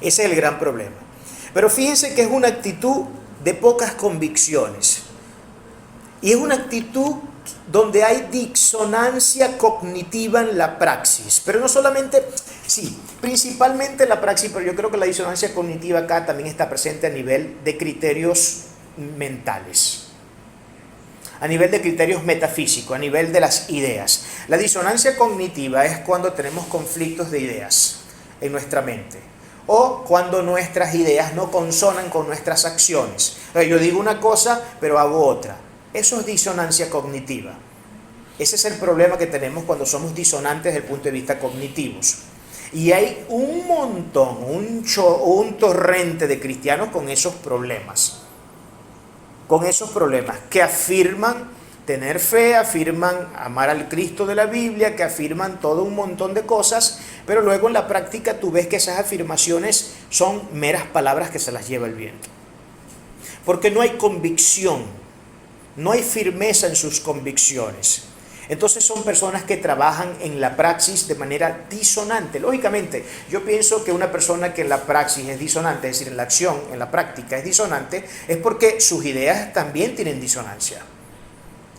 Ese es el gran problema. Pero fíjense que es una actitud de pocas convicciones. Y es una actitud donde hay disonancia cognitiva en la praxis. Pero no solamente, sí, principalmente en la praxis, pero yo creo que la disonancia cognitiva acá también está presente a nivel de criterios mentales, a nivel de criterios metafísicos, a nivel de las ideas. La disonancia cognitiva es cuando tenemos conflictos de ideas en nuestra mente, o cuando nuestras ideas no consonan con nuestras acciones. Yo digo una cosa, pero hago otra. Eso es disonancia cognitiva. Ese es el problema que tenemos cuando somos disonantes desde el punto de vista cognitivos. Y hay un montón, un torrente de cristianos con esos problemas. Que afirman tener fe, afirman amar al Cristo de la Biblia, que afirman todo un montón de cosas, pero luego en la práctica tú ves que esas afirmaciones son meras palabras que se las lleva el viento. Porque no hay convicción. No hay firmeza en sus convicciones. Entonces son personas que trabajan en la praxis de manera disonante. Lógicamente, yo pienso que una persona que en la praxis es disonante, es decir, en la acción, en la práctica es disonante, es porque sus ideas también tienen disonancia.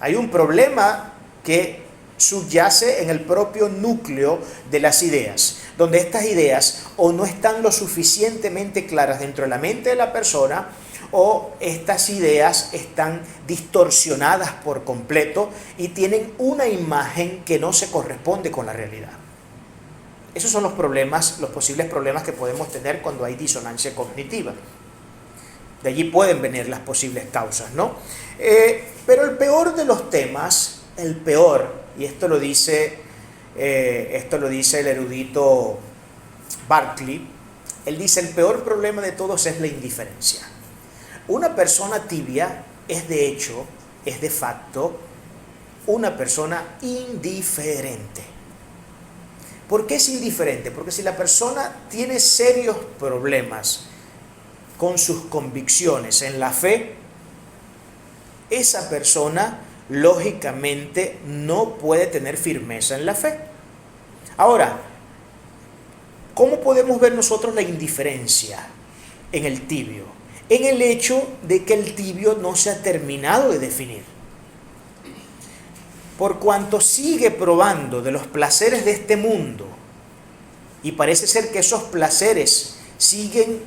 Hay un problema que subyace en el propio núcleo de las ideas, donde estas ideas o no están lo suficientemente claras dentro de la mente de la persona, o estas ideas están distorsionadas por completo y tienen una imagen que no se corresponde con la realidad. Esos son los problemas, los posibles problemas que podemos tener cuando hay disonancia cognitiva. De allí pueden venir las posibles causas, ¿no? Pero el peor de los temas, el peor, y esto lo dice el erudito Barclay, él dice: el peor problema de todos es la indiferencia. Una persona tibia es de facto, una persona indiferente. ¿Por qué es indiferente? Porque si la persona tiene serios problemas con sus convicciones en la fe, esa persona lógicamente no puede tener firmeza en la fe. Ahora, ¿cómo podemos ver nosotros la indiferencia en el tibio? En el hecho de que el tibio no se ha terminado de definir. Por cuanto sigue probando de los placeres de este mundo, y parece ser que esos placeres siguen,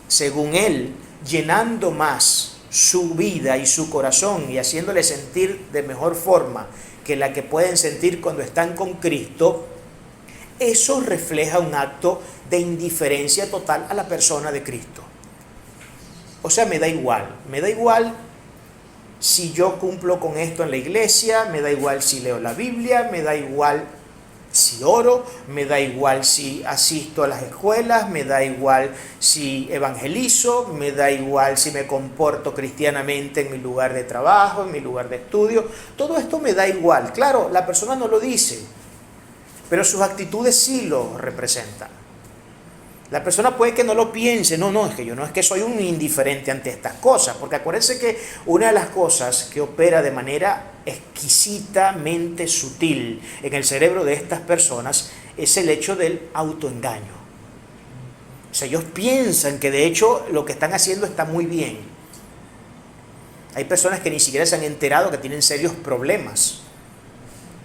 según él, llenando más su vida y su corazón y haciéndole sentir de mejor forma que la que pueden sentir cuando están con Cristo, eso refleja un acto de indiferencia total a la persona de Cristo. O sea, me da igual si yo cumplo con esto en la iglesia, me da igual si leo la Biblia, me da igual si oro, me da igual si asisto a las escuelas, me da igual si evangelizo, me da igual si me comporto cristianamente en mi lugar de trabajo, en mi lugar de estudio. Todo esto me da igual. Claro, la persona no lo dice, pero sus actitudes sí lo representan. La persona puede que no lo piense, es que soy un indiferente ante estas cosas, porque acuérdense que una de las cosas que opera de manera exquisitamente sutil en el cerebro de estas personas es el hecho del autoengaño. O sea, ellos piensan que de hecho lo que están haciendo está muy bien. Hay personas que ni siquiera se han enterado que tienen serios problemas,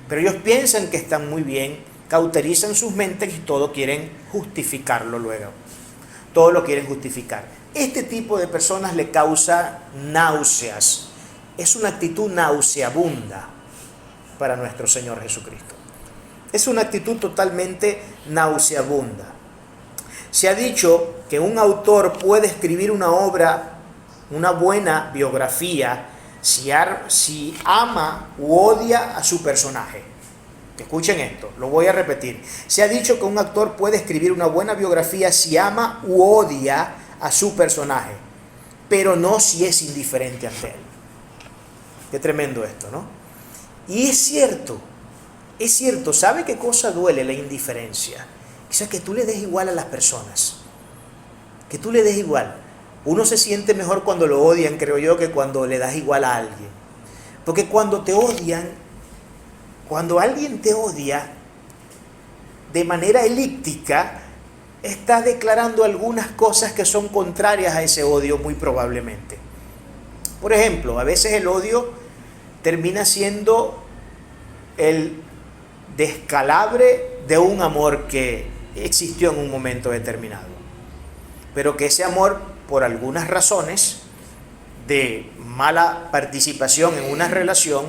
pero ellos piensan que están muy bien, cauterizan sus mentes y todo quieren justificarlo luego. Todo lo quieren justificar. Este tipo de personas le causa náuseas. Es una actitud nauseabunda para nuestro Señor Jesucristo. Es una actitud totalmente nauseabunda. Se ha dicho que un autor puede escribir una obra, una buena biografía, si ama u odia a su personaje. Escuchen esto, lo voy a repetir. Se ha dicho que un actor puede escribir una buena biografía si ama u odia a su personaje, pero no si es indiferente ante él. Qué tremendo esto, ¿no? Y es cierto, ¿sabe qué cosa duele la indiferencia? O sea, que tú le des igual a las personas, que tú le des igual. Uno se siente mejor cuando lo odian, creo yo, que cuando le das igual a alguien. Porque cuando te odian, cuando alguien te odia de manera elíptica, está declarando algunas cosas que son contrarias a ese odio muy probablemente. Por ejemplo, a veces el odio termina siendo el descalabre de un amor que existió en un momento determinado, pero que ese amor, por algunas razones de mala participación en una relación,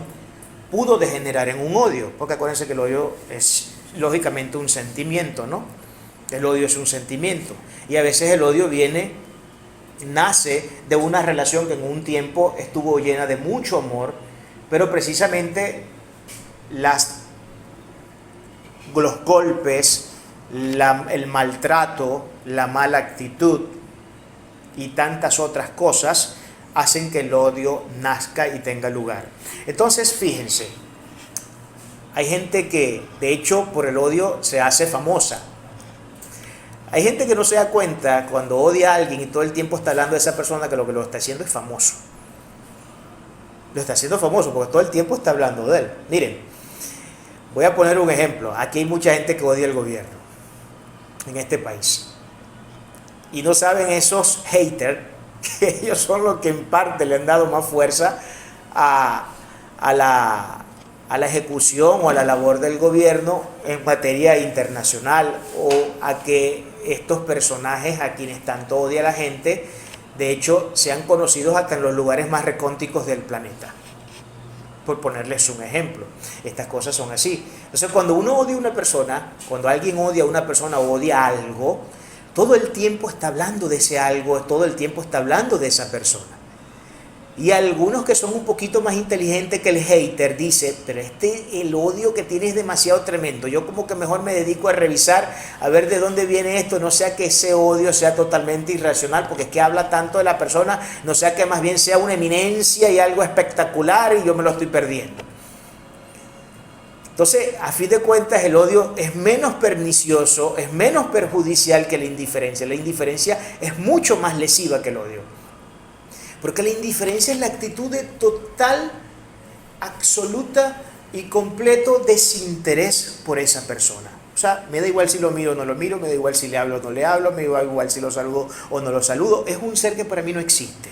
pudo degenerar en un odio, porque acuérdense que el odio es lógicamente un sentimiento, ¿no? El odio es un sentimiento, y a veces el odio nace de una relación que en un tiempo estuvo llena de mucho amor, pero precisamente los golpes, el maltrato, la mala actitud y tantas otras cosas hacen que el odio nazca y tenga lugar. Entonces, fíjense, hay gente que, de hecho, por el odio se hace famosa. Hay gente que no se da cuenta cuando odia a alguien y todo el tiempo está hablando de esa persona que lo está haciendo es famoso. Lo está haciendo famoso porque todo el tiempo está hablando de él. Miren, voy a poner un ejemplo. Aquí hay mucha gente que odia el gobierno en este país. Y no saben esos haters, que ellos son los que en parte le han dado más fuerza a la ejecución o a la labor del gobierno en materia internacional, o a que estos personajes a quienes tanto odia la gente, de hecho, sean conocidos hasta en los lugares más recónditos del planeta. Por ponerles un ejemplo, estas cosas son así. Entonces, cuando uno odia a una persona, cuando alguien odia a una persona o odia algo, todo el tiempo está hablando de ese algo, todo el tiempo está hablando de esa persona. Y algunos que son un poquito más inteligentes que el hater dice, pero el odio que tiene es demasiado tremendo. Yo como que mejor me dedico a revisar, a ver de dónde viene esto, no sea que ese odio sea totalmente irracional, porque es que habla tanto de la persona, no sea que más bien sea una eminencia y algo espectacular y yo me lo estoy perdiendo. Entonces, a fin de cuentas, el odio es menos pernicioso, es menos perjudicial que la indiferencia. La indiferencia es mucho más lesiva que el odio. Porque la indiferencia es la actitud de total, absoluta y completo desinterés por esa persona. O sea, me da igual si lo miro o no lo miro, me da igual si le hablo o no le hablo, me da igual si lo saludo o no lo saludo. Es un ser que para mí no existe.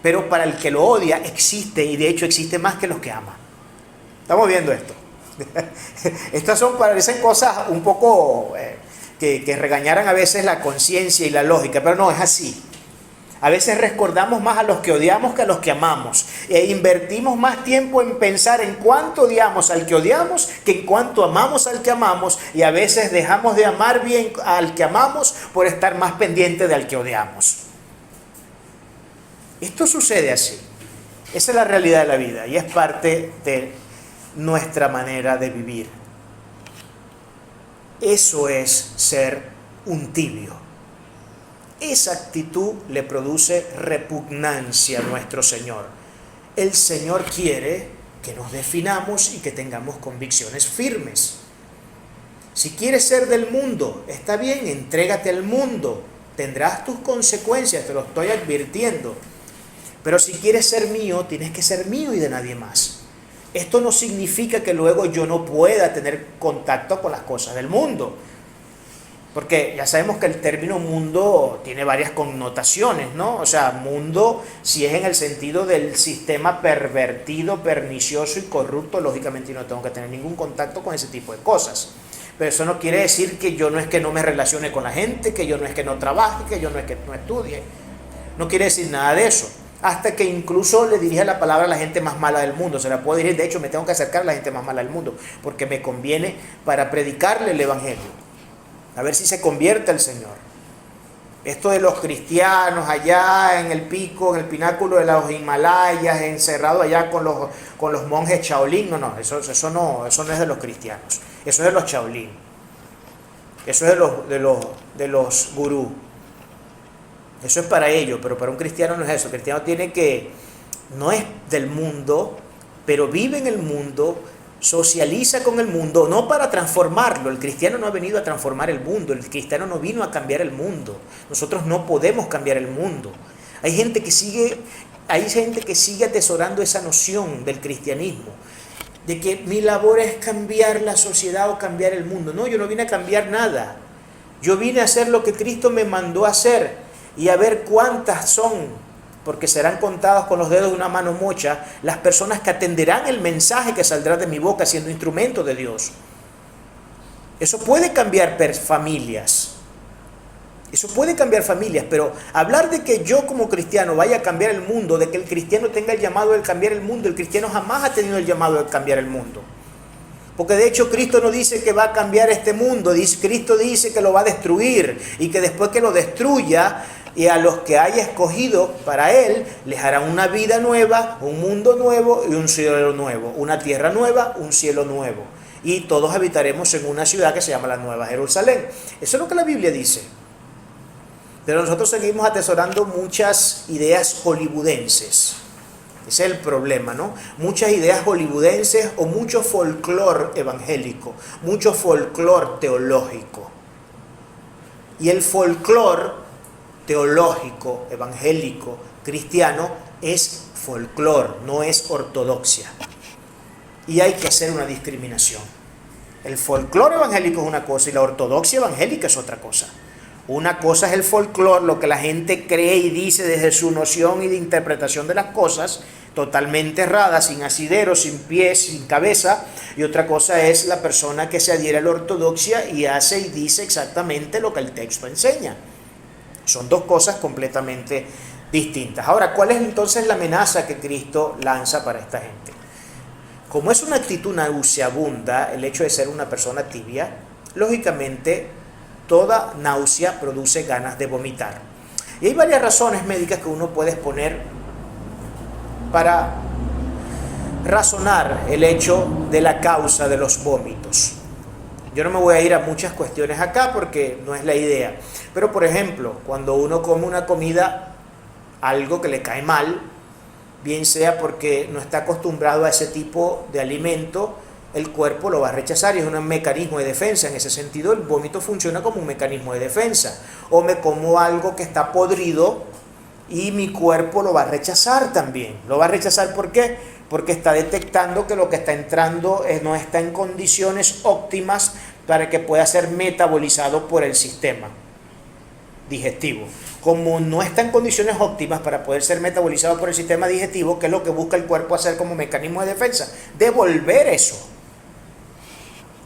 Pero para el que lo odia existe, y de hecho existe más que los que ama. ¿Estamos viendo esto? Estas parecen cosas un poco que regañaran a veces la conciencia y la lógica, pero no, es así. A veces recordamos más a los que odiamos que a los que amamos. E invertimos más tiempo en pensar en cuánto odiamos al que odiamos que en cuánto amamos al que amamos. Y a veces dejamos de amar bien al que amamos por estar más pendiente del que odiamos. Esto sucede así. Esa es la realidad de la vida y es parte de nuestra manera de vivir. Eso es ser un tibio. Esa actitud le produce repugnancia a nuestro Señor. El Señor quiere que nos definamos y que tengamos convicciones firmes. Si quieres ser del mundo, está bien, entrégate al mundo. Tendrás tus consecuencias, te lo estoy advirtiendo. Pero si quieres ser mío, tienes que ser mío y de nadie más. Esto no significa que luego yo no pueda tener contacto con las cosas del mundo. Porque ya sabemos que el término mundo tiene varias connotaciones, ¿no? O sea, mundo, si es en el sentido del sistema pervertido, pernicioso y corrupto, lógicamente no tengo que tener ningún contacto con ese tipo de cosas. Pero eso no quiere decir que yo no es que no me relacione con la gente, que yo no es que no trabaje, que yo no es que no estudie. No quiere decir nada de eso. Hasta que incluso le dirija la palabra a la gente más mala del mundo. Se la puedo dirigir, de hecho me tengo que acercar a la gente más mala del mundo, porque me conviene para predicarle el evangelio. A ver si se convierte el Señor. Esto de los cristianos allá en el pico, en el pináculo de los Himalayas, encerrado allá con los monjes Shaolin, eso no es de los cristianos. Eso es de los Shaolin. Eso es de los gurús. Eso es para ellos, pero para un cristiano no es eso. El cristiano no es del mundo, pero vive en el mundo, socializa con el mundo, no para transformarlo. El cristiano no ha venido a transformar el mundo, el cristiano no vino a cambiar el mundo. Nosotros no podemos cambiar el mundo. Hay gente que sigue atesorando esa noción del cristianismo, de que mi labor es cambiar la sociedad o cambiar el mundo. No, yo no vine a cambiar nada. Yo vine a hacer lo que Cristo me mandó a hacer y a ver cuántas son, porque serán contadas con los dedos de una mano mocha, las personas que atenderán el mensaje que saldrá de mi boca siendo instrumento de Dios. Eso puede cambiar familias. Eso puede cambiar familias, pero hablar de que yo como cristiano vaya a cambiar el mundo, de que el cristiano tenga el llamado de cambiar el mundo, el cristiano jamás ha tenido el llamado de cambiar el mundo. Porque de hecho Cristo no dice que va a cambiar este mundo, Cristo dice que lo va a destruir y que después que lo destruya, y a los que haya escogido para Él, les hará una vida nueva, un mundo nuevo y un cielo nuevo, una tierra nueva, un cielo nuevo. Y todos habitaremos en una ciudad que se llama la Nueva Jerusalén. Eso es lo que la Biblia dice. Pero nosotros seguimos atesorando muchas ideas hollywoodenses. Ese es el problema, ¿no? Muchas ideas hollywoodenses o mucho folclore evangélico, mucho folclore teológico. Y el folclore teológico, evangélico, cristiano, es folclore, no es ortodoxia. Y hay que hacer una discriminación. El folclore evangélico es una cosa y la ortodoxia evangélica es otra cosa. Una cosa es el folclore, lo que la gente cree y dice desde su noción y de interpretación de las cosas, totalmente errada, sin asidero, sin pies, sin cabeza. Y otra cosa es la persona que se adhiere a la ortodoxia y hace y dice exactamente lo que el texto enseña. Son dos cosas completamente distintas. Ahora, ¿cuál es entonces la amenaza que Cristo lanza para esta gente? Como es una actitud nauseabunda el hecho de ser una persona tibia, lógicamente toda náusea produce ganas de vomitar. Y hay varias razones médicas que uno puede exponer para razonar el hecho de la causa de los vómitos. Yo no me voy a ir a muchas cuestiones acá porque no es la idea. Pero, por ejemplo, cuando uno come una comida, algo que le cae mal, bien sea porque no está acostumbrado a ese tipo de alimento, el cuerpo lo va a rechazar y es un mecanismo de defensa. En ese sentido, el vómito funciona como un mecanismo de defensa. O me como algo que está podrido y mi cuerpo lo va a rechazar también. ¿Lo va a rechazar por qué? Porque está detectando que lo que está entrando no está en condiciones óptimas para que pueda ser metabolizado por el sistema digestivo. Como no está en condiciones óptimas para poder ser metabolizado por el sistema digestivo, ¿qué es lo que busca el cuerpo hacer como mecanismo de defensa? Devolver eso.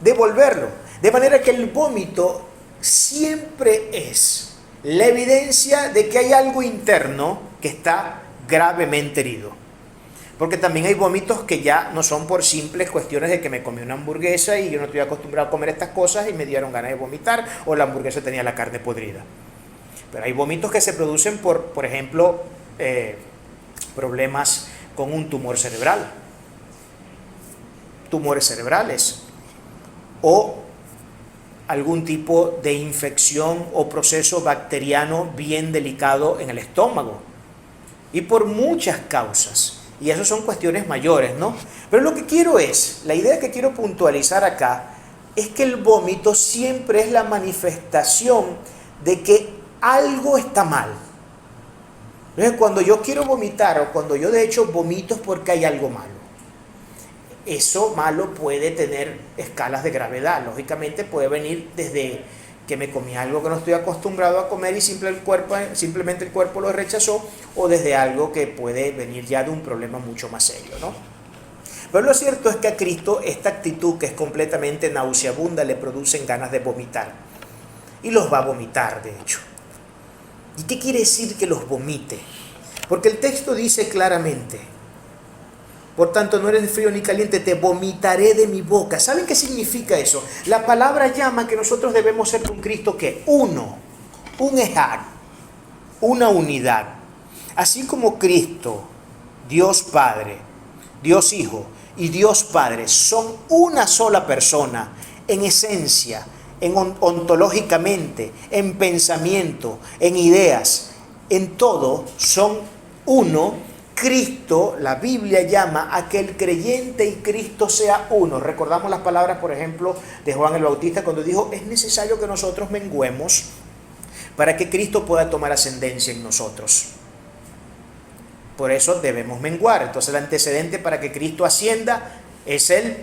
Devolverlo. De manera que el vómito siempre es la evidencia de que hay algo interno que está gravemente herido. Porque también hay vómitos que ya no son por simples cuestiones de que me comí una hamburguesa y yo no estoy acostumbrado a comer estas cosas y me dieron ganas de vomitar, o la hamburguesa tenía la carne podrida. Pero hay vómitos que se producen por ejemplo, problemas con un tumor cerebral, tumores cerebrales, o algún tipo de infección o proceso bacteriano bien delicado en el estómago, y por muchas causas. Y eso son cuestiones mayores, ¿no? Pero lo que quiero la idea que quiero puntualizar acá, es que el vómito siempre es la manifestación de que algo está mal. Entonces, cuando yo quiero vomitar, o cuando yo de hecho vomito, es porque hay algo malo. Eso malo puede tener escalas de gravedad. Lógicamente puede venir desde que me comí algo que no estoy acostumbrado a comer y simplemente el cuerpo lo rechazó, o desde algo que puede venir ya de un problema mucho más serio, ¿no? Pero lo cierto es que a Cristo esta actitud, que es completamente nauseabunda, le producen ganas de vomitar. Y los va a vomitar, de hecho. ¿Y qué quiere decir que los vomite? Porque el texto dice claramente: por tanto, no eres frío ni caliente, te vomitaré de mi boca. ¿Saben qué significa eso? La palabra llama que nosotros debemos ser con Cristo, ¿qué? Uno, un ejad, una unidad. Así como Cristo, Dios Padre, Dios Hijo y Dios Padre son una sola persona en esencia, ontológicamente, en pensamiento, en ideas, en todo, son uno. Cristo, la Biblia llama a que el creyente y Cristo sea uno. Recordamos las palabras, por ejemplo, de Juan el Bautista cuando dijo: es necesario que nosotros menguemos para que Cristo pueda tomar ascendencia en nosotros. Por eso debemos menguar. Entonces el antecedente para que Cristo ascienda es el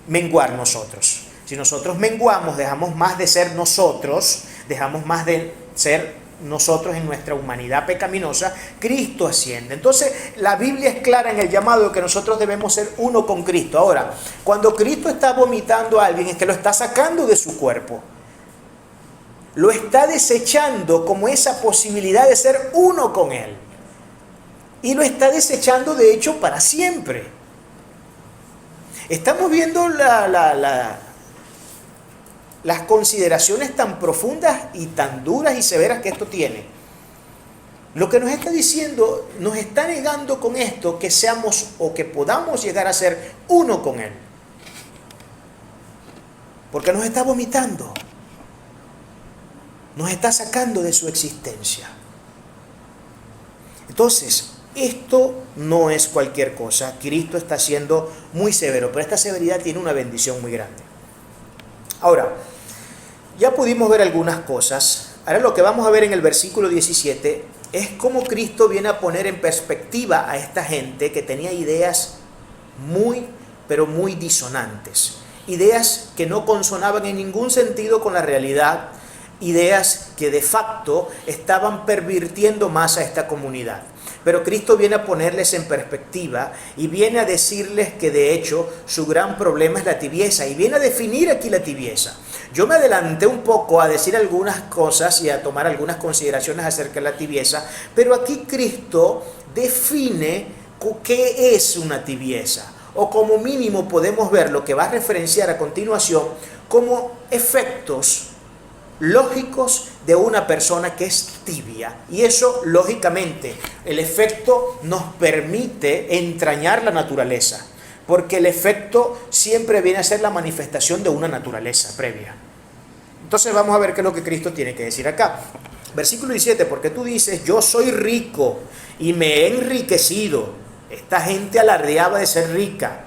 menguar nosotros. Si nosotros menguamos, dejamos más de ser nosotros, dejamos más de ser nosotros en nuestra humanidad pecaminosa, Cristo asciende. Entonces la Biblia es clara en el llamado de que nosotros debemos ser uno con Cristo. Ahora, cuando Cristo está vomitando a alguien, es que lo está sacando de su cuerpo, lo está desechando como esa posibilidad de ser uno con Él, y lo está desechando de hecho para siempre. Estamos viendo las consideraciones tan profundas y tan duras y severas que esto tiene. Lo que nos está diciendo, nos está negando con esto que seamos o que podamos llegar a ser uno con Él. Porque nos está vomitando. Nos está sacando de su existencia. Entonces, esto no es cualquier cosa. Cristo está siendo muy severo, pero esta severidad tiene una bendición muy grande. Ahora, ya pudimos ver algunas cosas. Ahora lo que vamos a ver en el versículo 17 es cómo Cristo viene a poner en perspectiva a esta gente que tenía ideas pero muy disonantes. Ideas que no consonaban en ningún sentido con la realidad. Ideas que de facto estaban pervirtiendo más a esta comunidad. Pero Cristo viene a ponerles en perspectiva y viene a decirles que de hecho su gran problema es la tibieza, y viene a definir aquí la tibieza. Yo me adelanté un poco a decir algunas cosas y a tomar algunas consideraciones acerca de la tibieza, pero aquí Cristo define qué es una tibieza, o como mínimo podemos ver lo que va a referenciar a continuación como efectos lógicos de una persona que es tibia. Y eso, lógicamente, el efecto nos permite entrañar la naturaleza, porque el efecto siempre viene a ser la manifestación de una naturaleza previa. Entonces vamos a ver qué es lo que Cristo tiene que decir acá. Versículo 17, porque tú dices: yo soy rico y me he enriquecido. Esta gente alardeaba de ser rica.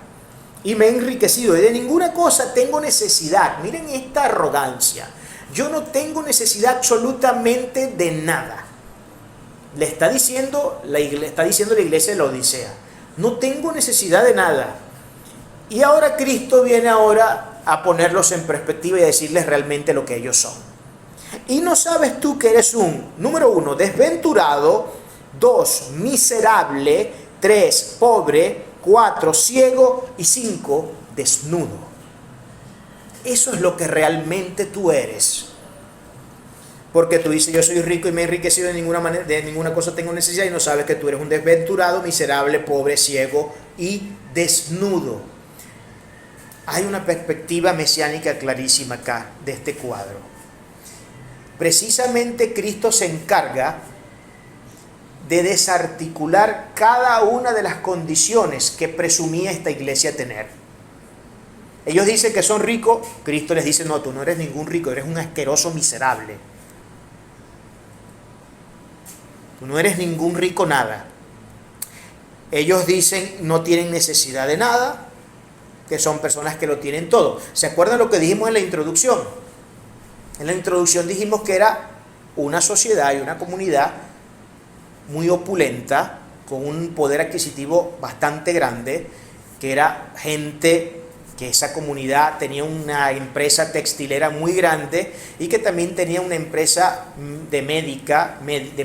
Y me he enriquecido y de ninguna cosa tengo necesidad. Miren esta arrogancia. Yo no tengo necesidad absolutamente de nada. Le está diciendo la iglesia de la Odisea, no tengo necesidad de nada. Y ahora Cristo viene ahora a ponerlos en perspectiva y a decirles realmente lo que ellos son. Y no sabes tú que eres número 1, desventurado; 2, miserable; 3, pobre; 4, ciego; y 5, desnudo. Eso es lo que realmente tú eres. Porque tú dices, yo soy rico y me he enriquecido de ninguna cosa tengo necesidad, y no sabes que tú eres un desventurado, miserable, pobre, ciego y desnudo. Hay una perspectiva mesiánica clarísima acá de este cuadro. Precisamente Cristo se encarga de desarticular cada una de las condiciones que presumía esta iglesia tener. Ellos dicen que son ricos, Cristo les dice, no, tú no eres ningún rico, eres un asqueroso miserable. Tú no eres ningún rico nada. Ellos dicen no tienen necesidad de nada, que son personas que lo tienen todo. ¿Se acuerdan lo que dijimos en la introducción? En la introducción dijimos que era una sociedad y una comunidad muy opulenta, con un poder adquisitivo bastante grande, que era gente que esa comunidad tenía una empresa textilera muy grande y que también tenía una empresa de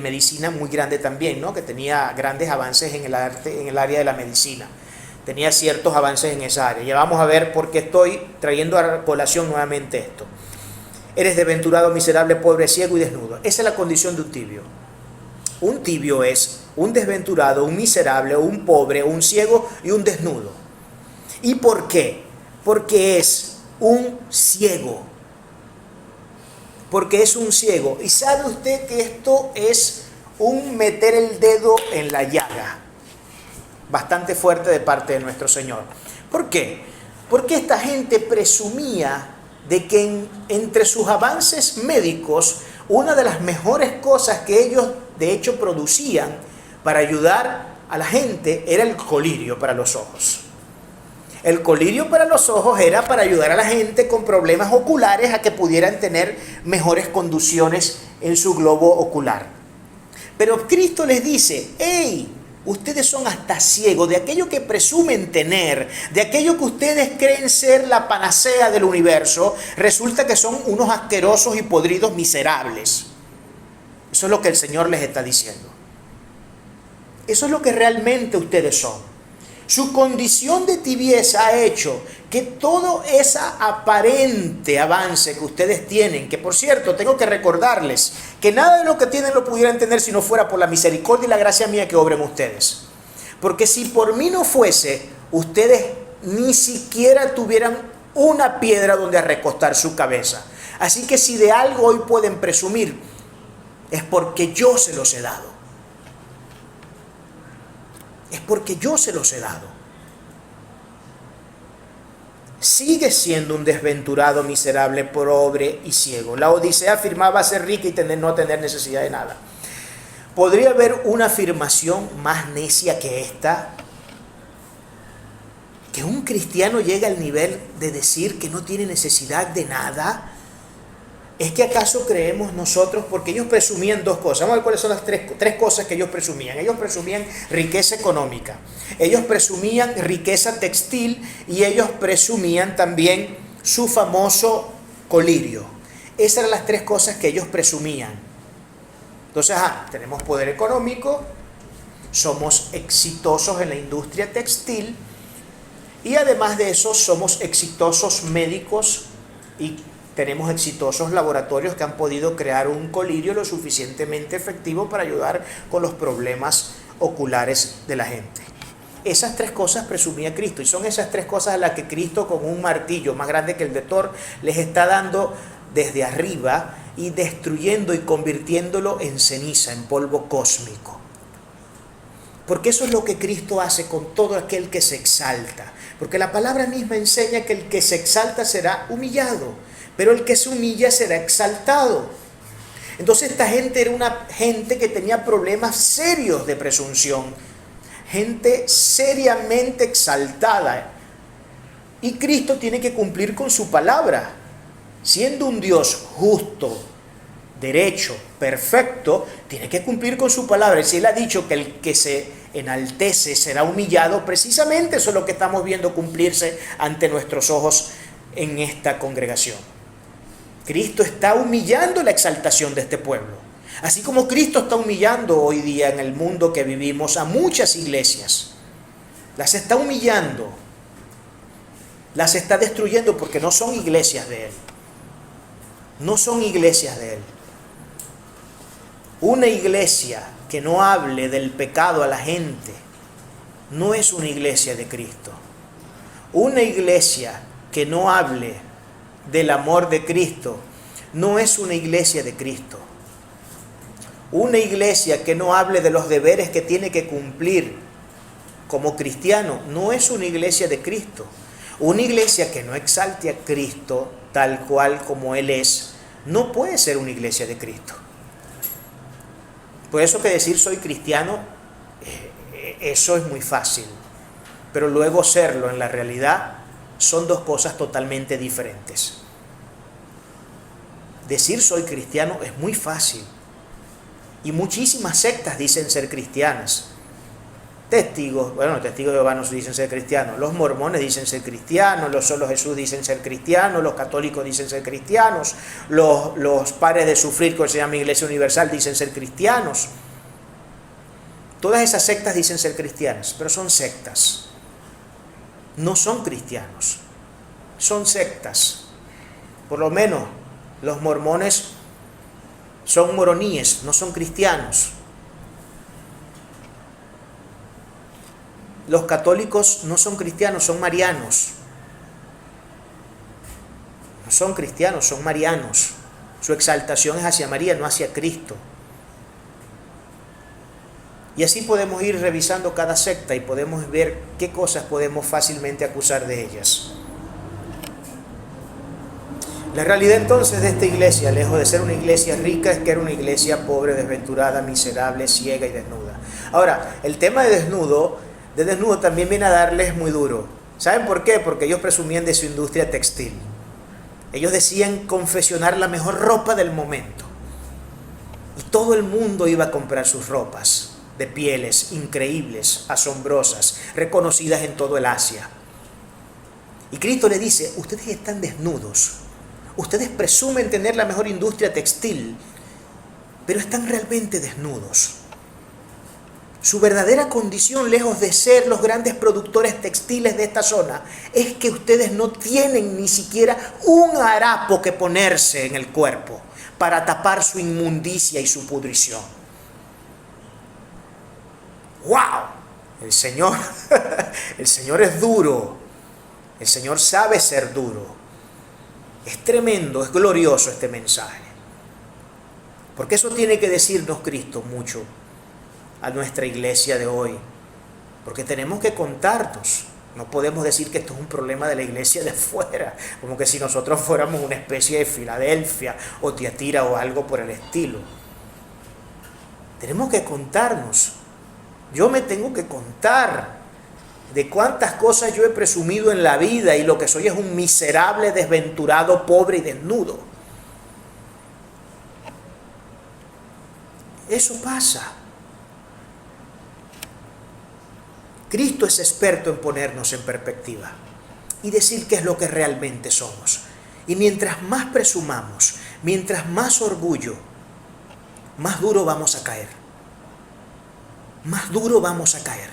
medicina muy grande también, ¿no? Que tenía grandes avances en el área de la medicina. Tenía ciertos avances en esa área. Ya vamos a ver por qué estoy trayendo a colación nuevamente esto. Eres desventurado, miserable, pobre, ciego y desnudo. Esa es la condición de un tibio. Un tibio es un desventurado, un miserable, un pobre, un ciego y un desnudo. ¿Y por qué? Porque es un ciego. Porque es un ciego. Y sabe usted que esto es un meter el dedo en la llaga bastante fuerte de parte de nuestro Señor. ¿Por qué? Porque esta gente presumía de que entre sus avances médicos, una de las mejores cosas que ellos de hecho producían para ayudar a la gente era el colirio para los ojos. El colirio para los ojos era para ayudar a la gente con problemas oculares a que pudieran tener mejores condiciones en su globo ocular. Pero Cristo les dice, ¡hey! Ustedes son hasta ciegos de aquello que presumen tener, de aquello que ustedes creen ser la panacea del universo, resulta que son unos asquerosos y podridos miserables. Eso es lo que el Señor les está diciendo. Eso es lo que realmente ustedes son. Su condición de tibieza ha hecho que todo ese aparente avance que ustedes tienen, que por cierto tengo que recordarles que nada de lo que tienen lo pudieran tener si no fuera por la misericordia y la gracia mía que obren ustedes. Porque si por mí no fuese, ustedes ni siquiera tuvieran una piedra donde recostar su cabeza. Así que si de algo hoy pueden presumir, es porque yo se los he dado. Es porque yo se los he dado. Sigue siendo un desventurado, miserable, pobre y ciego. La Odisea afirmaba ser rica y no tener necesidad de nada. ¿Podría haber una afirmación más necia que esta? Que un cristiano llega al nivel de decir que no tiene necesidad de nada. ¿Es que acaso creemos nosotros? Porque ellos presumían dos cosas. Vamos a ver cuáles son las tres cosas que ellos presumían. Ellos presumían riqueza económica, ellos presumían riqueza textil y ellos presumían también su famoso colirio. Esas eran las tres cosas que ellos presumían. Entonces, tenemos poder económico, somos exitosos en la industria textil y además de eso somos exitosos médicos y tenemos exitosos laboratorios que han podido crear un colirio lo suficientemente efectivo para ayudar con los problemas oculares de la gente. Esas tres cosas presumía Cristo y son esas tres cosas a las que Cristo con un martillo más grande que el de Thor les está dando desde arriba y destruyendo y convirtiéndolo en ceniza, en polvo cósmico. Porque eso es lo que Cristo hace con todo aquel que se exalta. Porque la palabra misma enseña que el que se exalta será humillado, pero el que se humilla será exaltado. Entonces esta gente era una gente que tenía problemas serios de presunción, gente seriamente exaltada. Y Cristo tiene que cumplir con su palabra, siendo un Dios justo derecho, perfecto, tiene que cumplir con su palabra. Si Él ha dicho que el que se enaltece será humillado, precisamente eso es lo que estamos viendo cumplirse ante nuestros ojos en esta congregación. Cristo está humillando la exaltación de este pueblo. Así como Cristo está humillando hoy día en el mundo que vivimos a muchas iglesias. Las está humillando. Las está destruyendo porque no son iglesias de Él. No son iglesias de Él. Una iglesia que no hable del pecado a la gente no es una iglesia de Cristo. Una iglesia que no hable del amor de Cristo no es una iglesia de Cristo. Una iglesia que no hable de los deberes que tiene que cumplir como cristiano no es una iglesia de Cristo. Una iglesia que no exalte a Cristo tal cual como Él es, no puede ser una iglesia de Cristo. Por eso que decir soy cristiano, eso es muy fácil. Pero luego serlo en la realidad son dos cosas totalmente diferentes. Decir soy cristiano es muy fácil. Y muchísimas sectas dicen ser cristianas. Testigos de Jehová no dicen ser cristianos. Los mormones dicen ser cristianos. Los Solo Jesús dicen ser cristianos. Los católicos dicen ser cristianos. Los Padres de Sufrir, que se llama Iglesia Universal, dicen ser cristianos. Todas esas sectas dicen ser cristianas, pero son sectas. No son cristianos. Son sectas. Por lo menos los mormones son moroníes, no son cristianos. Los católicos no son cristianos, son marianos. No son cristianos, son marianos. Su exaltación es hacia María, no hacia Cristo. Y así podemos ir revisando cada secta y podemos ver qué cosas podemos fácilmente acusar de ellas. La realidad entonces de esta iglesia, lejos de ser una iglesia rica, es que era una iglesia pobre, desventurada, miserable, ciega y desnuda. Ahora, el tema de desnudo también viene a darles muy duro. ¿Saben por qué? Porque ellos presumían de su industria textil. Ellos decían confeccionar la mejor ropa del momento. Y todo el mundo iba a comprar sus ropas de pieles increíbles, asombrosas, reconocidas en todo el Asia. Y Cristo le dice, ustedes están desnudos. Ustedes presumen tener la mejor industria textil, pero están realmente desnudos. Su verdadera condición, lejos de ser los grandes productores textiles de esta zona, es que ustedes no tienen ni siquiera un harapo que ponerse en el cuerpo para tapar su inmundicia y su pudrición. ¡Wow! El Señor es duro. El Señor sabe ser duro. Es tremendo, es glorioso este mensaje. Porque eso tiene que decirnos Cristo mucho a nuestra iglesia de hoy. Porque tenemos que contarnos. No podemos decir que esto es un problema de la iglesia de fuera, como que si nosotros fuéramos una especie de Filadelfia o Tiatira o algo por el estilo. Tenemos que contarnos. Yo me tengo que contar de cuántas cosas yo he presumido en la vida y lo que soy es un miserable, desventurado, pobre y desnudo. Eso pasa. Cristo es experto en ponernos en perspectiva y decir qué es lo que realmente somos. Y mientras más presumamos, mientras más orgullo, más duro vamos a caer. Más duro vamos a caer.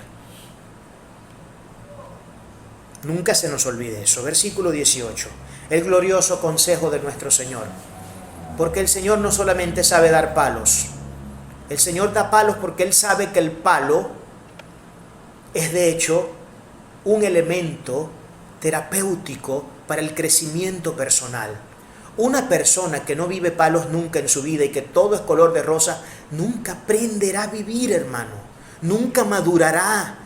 Nunca se nos olvide eso. Versículo 18. El glorioso consejo de nuestro Señor. Porque el Señor no solamente sabe dar palos. El Señor da palos porque Él sabe que el palo es de hecho un elemento terapéutico para el crecimiento personal. Una persona que no vive palos nunca en su vida y que todo es color de rosa, nunca aprenderá a vivir, hermano. Nunca madurará.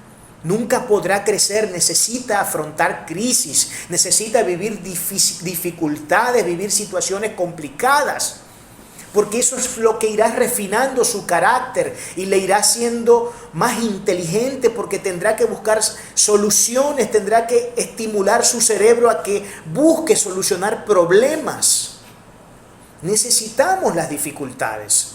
Nunca podrá crecer, necesita afrontar crisis, necesita vivir dificultades, vivir situaciones complicadas, porque eso es lo que irá refinando su carácter y le irá haciendo más inteligente, porque tendrá que buscar soluciones, tendrá que estimular su cerebro a que busque solucionar problemas. Necesitamos las dificultades.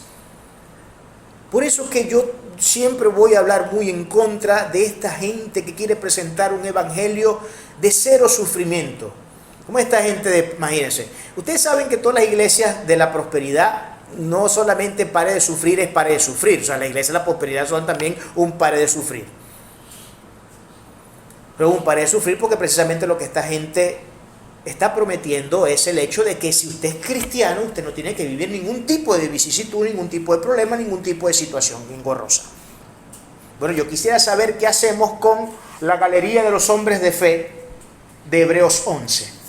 Por eso que yo siempre voy a hablar muy en contra de esta gente que quiere presentar un evangelio de cero sufrimiento. Como esta gente imagínense, ustedes saben que todas las iglesias de la prosperidad no solamente pare de sufrir, es pare de sufrir. O sea, las iglesias de la prosperidad son también un pare de sufrir. Pero un pare de sufrir porque precisamente lo que esta gente está prometiendo es el hecho de que si usted es cristiano, usted no tiene que vivir ningún tipo de vicisitud, ningún tipo de problema, ningún tipo de situación engorrosa. Bueno, yo quisiera saber qué hacemos con la galería de los hombres de fe de Hebreos 11.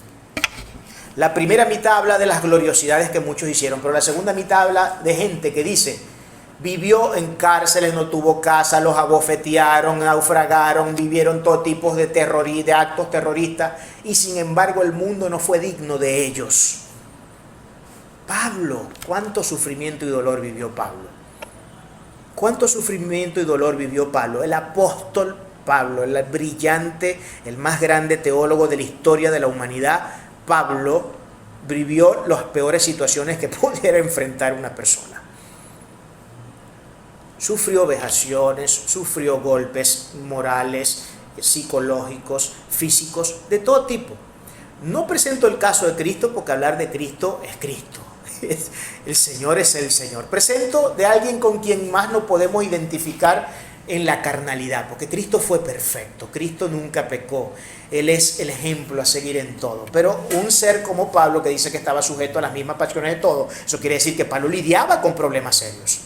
La primera mitad habla de las gloriosidades que muchos hicieron, pero la segunda mitad habla de gente que dice, vivió en cárceles, no tuvo casa, los abofetearon, naufragaron, vivieron todo tipo de actos terroristas, y sin embargo el mundo no fue digno de ellos. Pablo, ¿cuánto sufrimiento y dolor vivió Pablo? ¿Cuánto sufrimiento y dolor vivió Pablo? El apóstol Pablo, el brillante, el más grande teólogo de la historia de la humanidad, Pablo vivió las peores situaciones que pudiera enfrentar una persona. Sufrió vejaciones, sufrió golpes morales, psicológicos, físicos, de todo tipo. No presento el caso de Cristo porque hablar de Cristo es Cristo. El Señor es el Señor. Presento de alguien con quien más nos podemos identificar en la carnalidad, porque Cristo fue perfecto, Cristo nunca pecó, Él es el ejemplo a seguir en todo. Pero un ser como Pablo, que dice que estaba sujeto a las mismas pasiones de todo, eso quiere decir que Pablo lidiaba con problemas serios.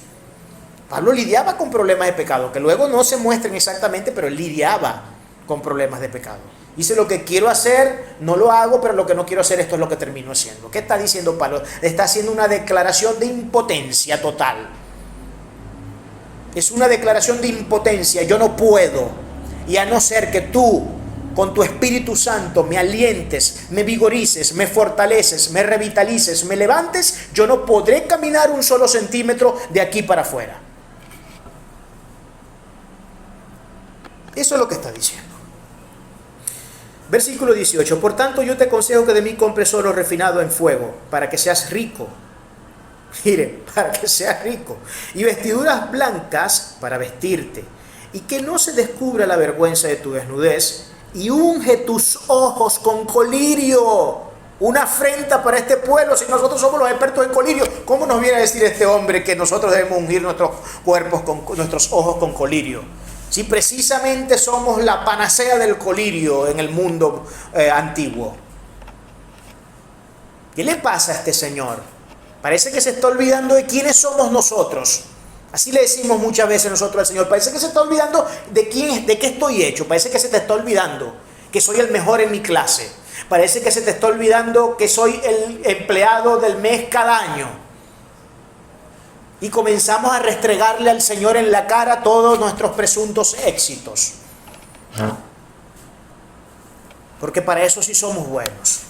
Pablo lidiaba con problemas de pecado, que luego no se muestran exactamente, pero él lidiaba con problemas de pecado. Dice, lo que quiero hacer, no lo hago, pero lo que no quiero hacer, esto es lo que termino haciendo. ¿Qué está diciendo Pablo? Está haciendo una declaración de impotencia total. Es una declaración de impotencia, yo no puedo. Y a no ser que tú, con tu Espíritu Santo, me alientes, me vigorices, me fortaleces, me revitalices, me levantes, yo no podré caminar un solo centímetro de aquí para afuera. Eso es lo que está diciendo. Versículo 18. Por tanto, yo te aconsejo que de mí compres oro refinado en fuego, para que seas rico. Mire, para que seas rico. Y vestiduras blancas para vestirte. Y que no se descubra la vergüenza de tu desnudez. Y unge tus ojos con colirio. Una afrenta para este pueblo. Si nosotros somos los expertos en colirio, ¿cómo nos viene a decir este hombre que nosotros debemos ungir nuestros cuerpos, nuestros ojos con colirio? Si precisamente somos la panacea del colirio en el mundo antiguo. ¿Qué le pasa a este señor? Parece que se está olvidando de quiénes somos nosotros. Así le decimos muchas veces nosotros al Señor. Parece que se está olvidando de qué estoy hecho. Parece que se te está olvidando que soy el mejor en mi clase. Parece que se te está olvidando que soy el empleado del mes cada año. Y comenzamos a restregarle al Señor en la cara todos nuestros presuntos éxitos. Porque para eso sí somos buenos.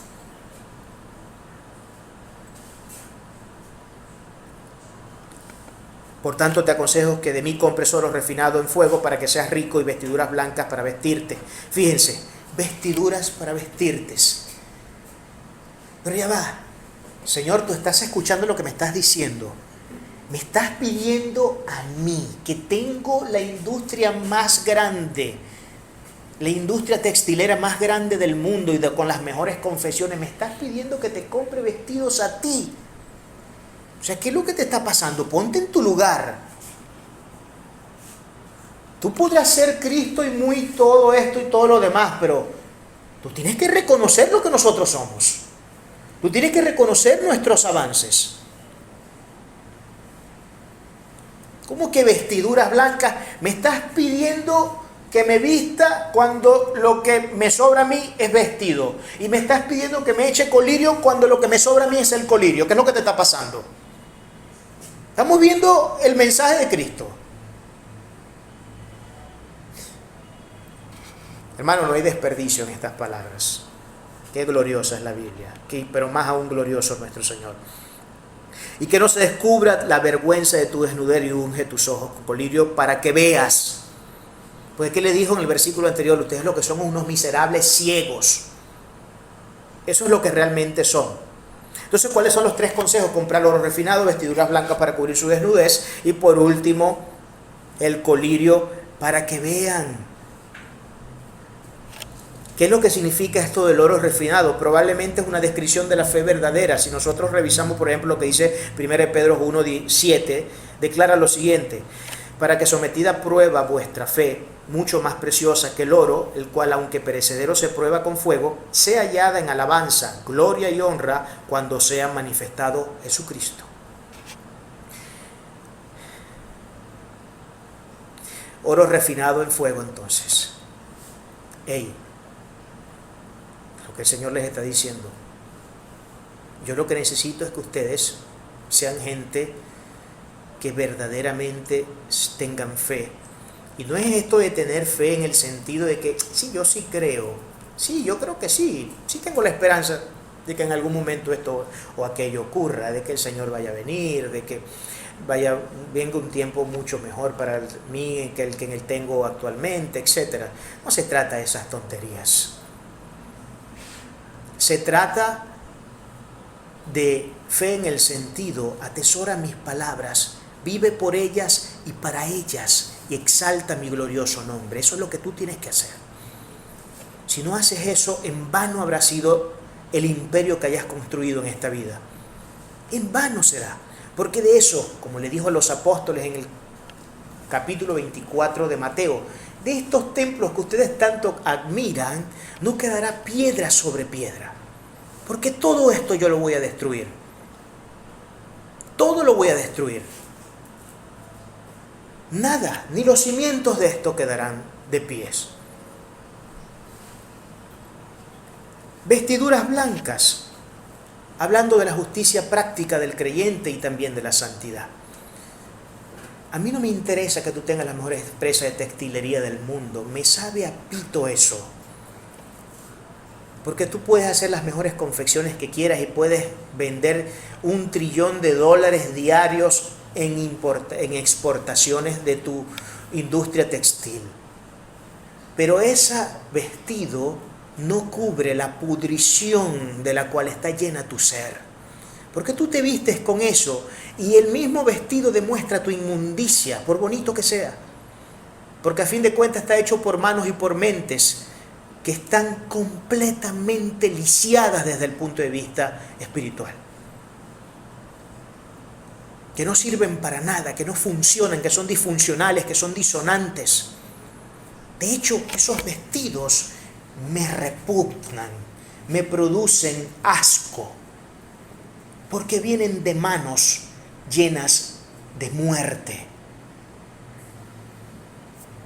Por tanto, te aconsejo que de mí compres oro refinado en fuego para que seas rico y vestiduras blancas para vestirte. Fíjense, vestiduras para vestirte. Pero ya va. Señor, tú estás escuchando lo que me estás diciendo. Me estás pidiendo a mí, que tengo la industria más grande, la industria textilera más grande del mundo y con las mejores confecciones, me estás pidiendo que te compre vestidos a ti. O sea, ¿qué es lo que te está pasando? Ponte en tu lugar. Tú podrás ser Cristo y muy todo esto y todo lo demás, pero tú tienes que reconocer lo que nosotros somos. Tú tienes que reconocer nuestros avances. ¿Cómo que vestiduras blancas? Me estás pidiendo que me vista cuando lo que me sobra a mí es vestido. Y me estás pidiendo que me eche colirio cuando lo que me sobra a mí es el colirio. ¿Qué es lo que te está pasando? Estamos viendo el mensaje de Cristo. Hermano, no hay desperdicio en estas palabras. Qué gloriosa es la Biblia, pero más aún glorioso es nuestro Señor. Y que no se descubra la vergüenza de tu desnudez y unge tus ojos con colirio para que veas. Pues ¿qué le dijo en el versículo anterior? Ustedes lo que son unos miserables ciegos. Eso es lo que realmente son. Entonces, ¿cuáles son los 3 consejos? Comprar oro refinado, vestiduras blancas para cubrir su desnudez y por último, el colirio para que vean. ¿Qué es lo que significa esto del oro refinado? Probablemente es una descripción de la fe verdadera. Si nosotros revisamos, por ejemplo, lo que dice 1 Pedro 1:7, declara lo siguiente: para que sometida a prueba vuestra fe, mucho más preciosa que el oro, el cual aunque perecedero se prueba con fuego, sea hallada en alabanza, gloria y honra cuando sea manifestado Jesucristo. Oro refinado en fuego, entonces. Lo que el Señor les está diciendo. Yo lo que necesito es que ustedes sean gente que verdaderamente tengan fe. Y no es esto de tener fe en el sentido de que, sí, yo sí creo, sí, yo creo que sí tengo la esperanza de que en algún momento esto o aquello ocurra, de que el Señor vaya a venir, de que venga un tiempo mucho mejor para mí que el que tengo actualmente, etc. No se trata de esas tonterías. Se trata de fe en el sentido: atesora mis palabras, vive por ellas y para ellas, y exalta mi glorioso nombre. Eso es lo que tú tienes que hacer. Si no haces eso, en vano habrá sido el imperio que hayas construido en esta vida. En vano será. Porque de eso, como le dijo a los apóstoles en el capítulo 24 de Mateo, de estos templos que ustedes tanto admiran, no quedará piedra sobre piedra. Porque todo esto yo lo voy a destruir. Todo lo voy a destruir. Nada, ni los cimientos de esto quedarán de pies. Vestiduras blancas, hablando de la justicia práctica del creyente y también de la santidad. A mí no me interesa que tú tengas las mejores empresas de textilería del mundo, me sabe a pito eso. Porque tú puedes hacer las mejores confecciones que quieras y puedes vender $1 trillón diarios en exportaciones de tu industria textil. Pero ese vestido no cubre la pudrición de la cual está llena tu ser. Porque tú te vistes con eso y el mismo vestido demuestra tu inmundicia, por bonito que sea. Porque a fin de cuentas está hecho por manos y por mentes que están completamente lisiadas desde el punto de vista espiritual. Que no sirven para nada, que no funcionan, que son disfuncionales, que son disonantes. De hecho, esos vestidos me repugnan, me producen asco, porque vienen de manos llenas de muerte.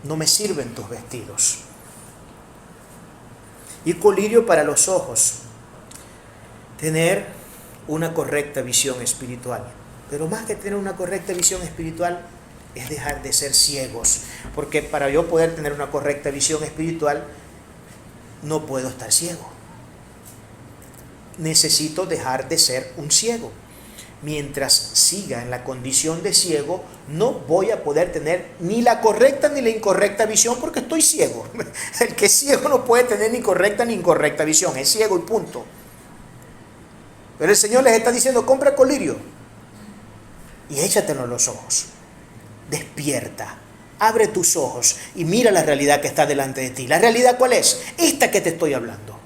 No me sirven tus vestidos. Y colirio para los ojos, tener una correcta visión espiritual. Pero más que tener una correcta visión espiritual, es dejar de ser ciegos. Porque para yo poder tener una correcta visión espiritual, no puedo estar ciego. Necesito dejar de ser un ciego. Mientras siga en la condición de ciego, no voy a poder tener ni la correcta ni la incorrecta visión porque estoy ciego. El que es ciego no puede tener ni correcta ni incorrecta visión, es ciego y punto. Pero el Señor les está diciendo: compra colirio y échatelo en los ojos. Despierta, abre tus ojos y mira la realidad que está delante de ti. ¿La realidad cuál es? Esta que te estoy hablando.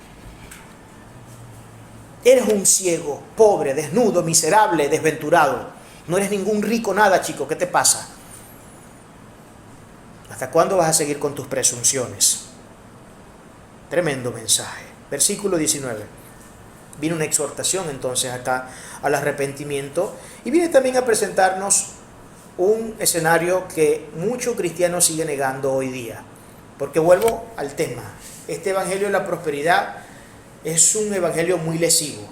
Eres un ciego, pobre, desnudo, miserable, desventurado. No eres ningún rico nada, chico. ¿Qué te pasa? ¿Hasta cuándo vas a seguir con tus presunciones? Tremendo mensaje. Versículo 19. Viene una exhortación entonces acá al arrepentimiento y viene también a presentarnos un escenario que muchos cristianos siguen negando hoy día. Porque vuelvo al tema. Este evangelio de la prosperidad es un evangelio muy lesivo.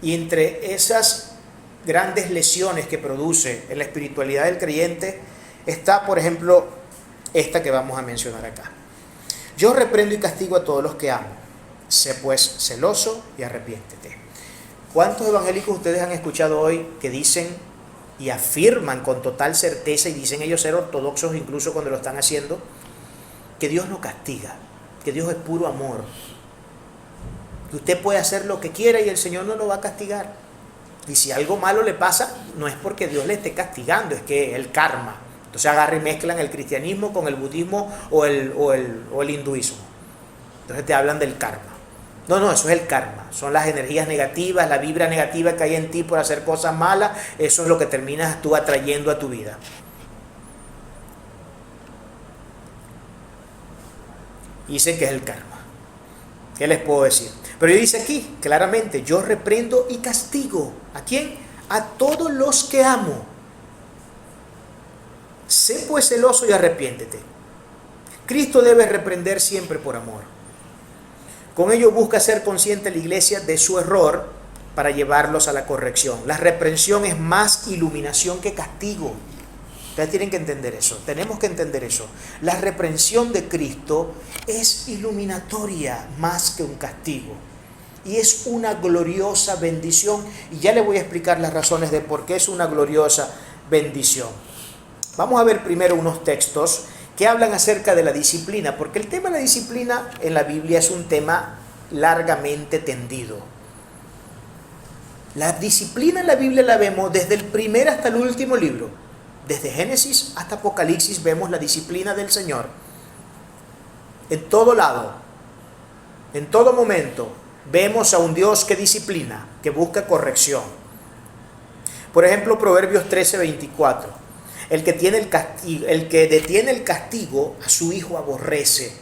Y entre esas grandes lesiones que produce en la espiritualidad del creyente está, por ejemplo, esta que vamos a mencionar acá. Yo reprendo y castigo a todos los que amo. Sé pues celoso y arrepiéntete. ¿Cuántos evangélicos ustedes han escuchado hoy que dicen y afirman con total certeza, y dicen ellos ser ortodoxos incluso cuando lo están haciendo, que Dios no castiga, que Dios es puro amor? que usted puede hacer lo que quiera y el Señor no lo va a castigar. Y si algo malo le pasa, no es porque Dios le esté castigando, es que el karma. Entonces agarran y mezclan el cristianismo con el budismo o el hinduismo. Entonces te hablan del karma. No, eso es el karma. Son las energías negativas, la vibra negativa que hay en ti por hacer cosas malas. Eso es lo que terminas tú atrayendo a tu vida. Dicen que es el karma. ¿Qué les puedo decir? Pero dice aquí, claramente, yo reprendo y castigo. ¿A quién? A todos los que amo. Sé pues celoso y arrepiéntete. Cristo debe reprender siempre por amor. Con ello busca ser consciente la iglesia de su error para llevarlos a la corrección. La reprensión es más iluminación que castigo. Ustedes tienen que entender eso, tenemos que entender eso. La reprensión de Cristo es iluminatoria más que un castigo. Y es una gloriosa bendición. Y ya les voy a explicar las razones de por qué es una gloriosa bendición. Vamos a ver primero unos textos que hablan acerca de la disciplina, porque el tema de la disciplina en la Biblia es un tema largamente tendido. La disciplina en la Biblia la vemos desde el primer hasta el último libro. Desde Génesis hasta Apocalipsis vemos la disciplina del Señor. En todo lado, en todo momento, vemos a un Dios que disciplina, que busca corrección. Por ejemplo, Proverbios 13:24. El que detiene el castigo a su hijo aborrece,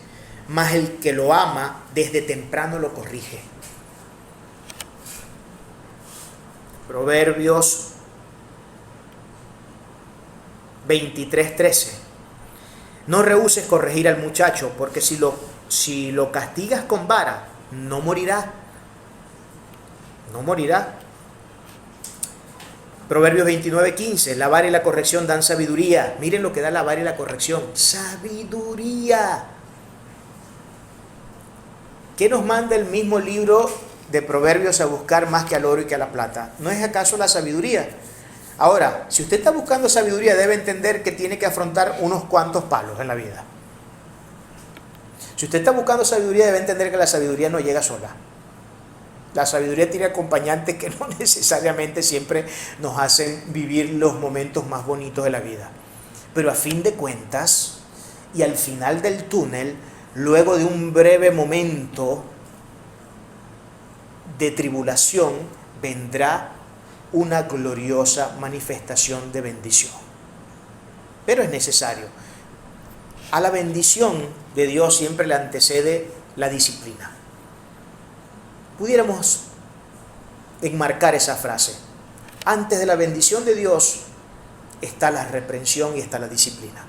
mas el que lo ama desde temprano lo corrige. Proverbios 23:13. No rehúses corregir al muchacho, porque si lo castigas con vara, no morirá. No morirá. Proverbios 29:15. La vara y la corrección dan sabiduría. Miren lo que da la vara y la corrección. Sabiduría. ¿Qué nos manda el mismo libro de Proverbios a buscar más que al oro y que a la plata? ¿No es acaso la sabiduría? Ahora, si usted está buscando sabiduría, debe entender que tiene que afrontar unos cuantos palos en la vida. Si usted está buscando sabiduría, debe entender que la sabiduría no llega sola. La sabiduría tiene acompañantes que no necesariamente siempre nos hacen vivir los momentos más bonitos de la vida. Pero a fin de cuentas, y al final del túnel, luego de un breve momento de tribulación, vendrá una gloriosa manifestación de bendición. Pero es necesario. A la bendición de Dios siempre le antecede la disciplina. Pudiéramos enmarcar esa frase. Antes de la bendición de Dios está la reprensión y está la disciplina.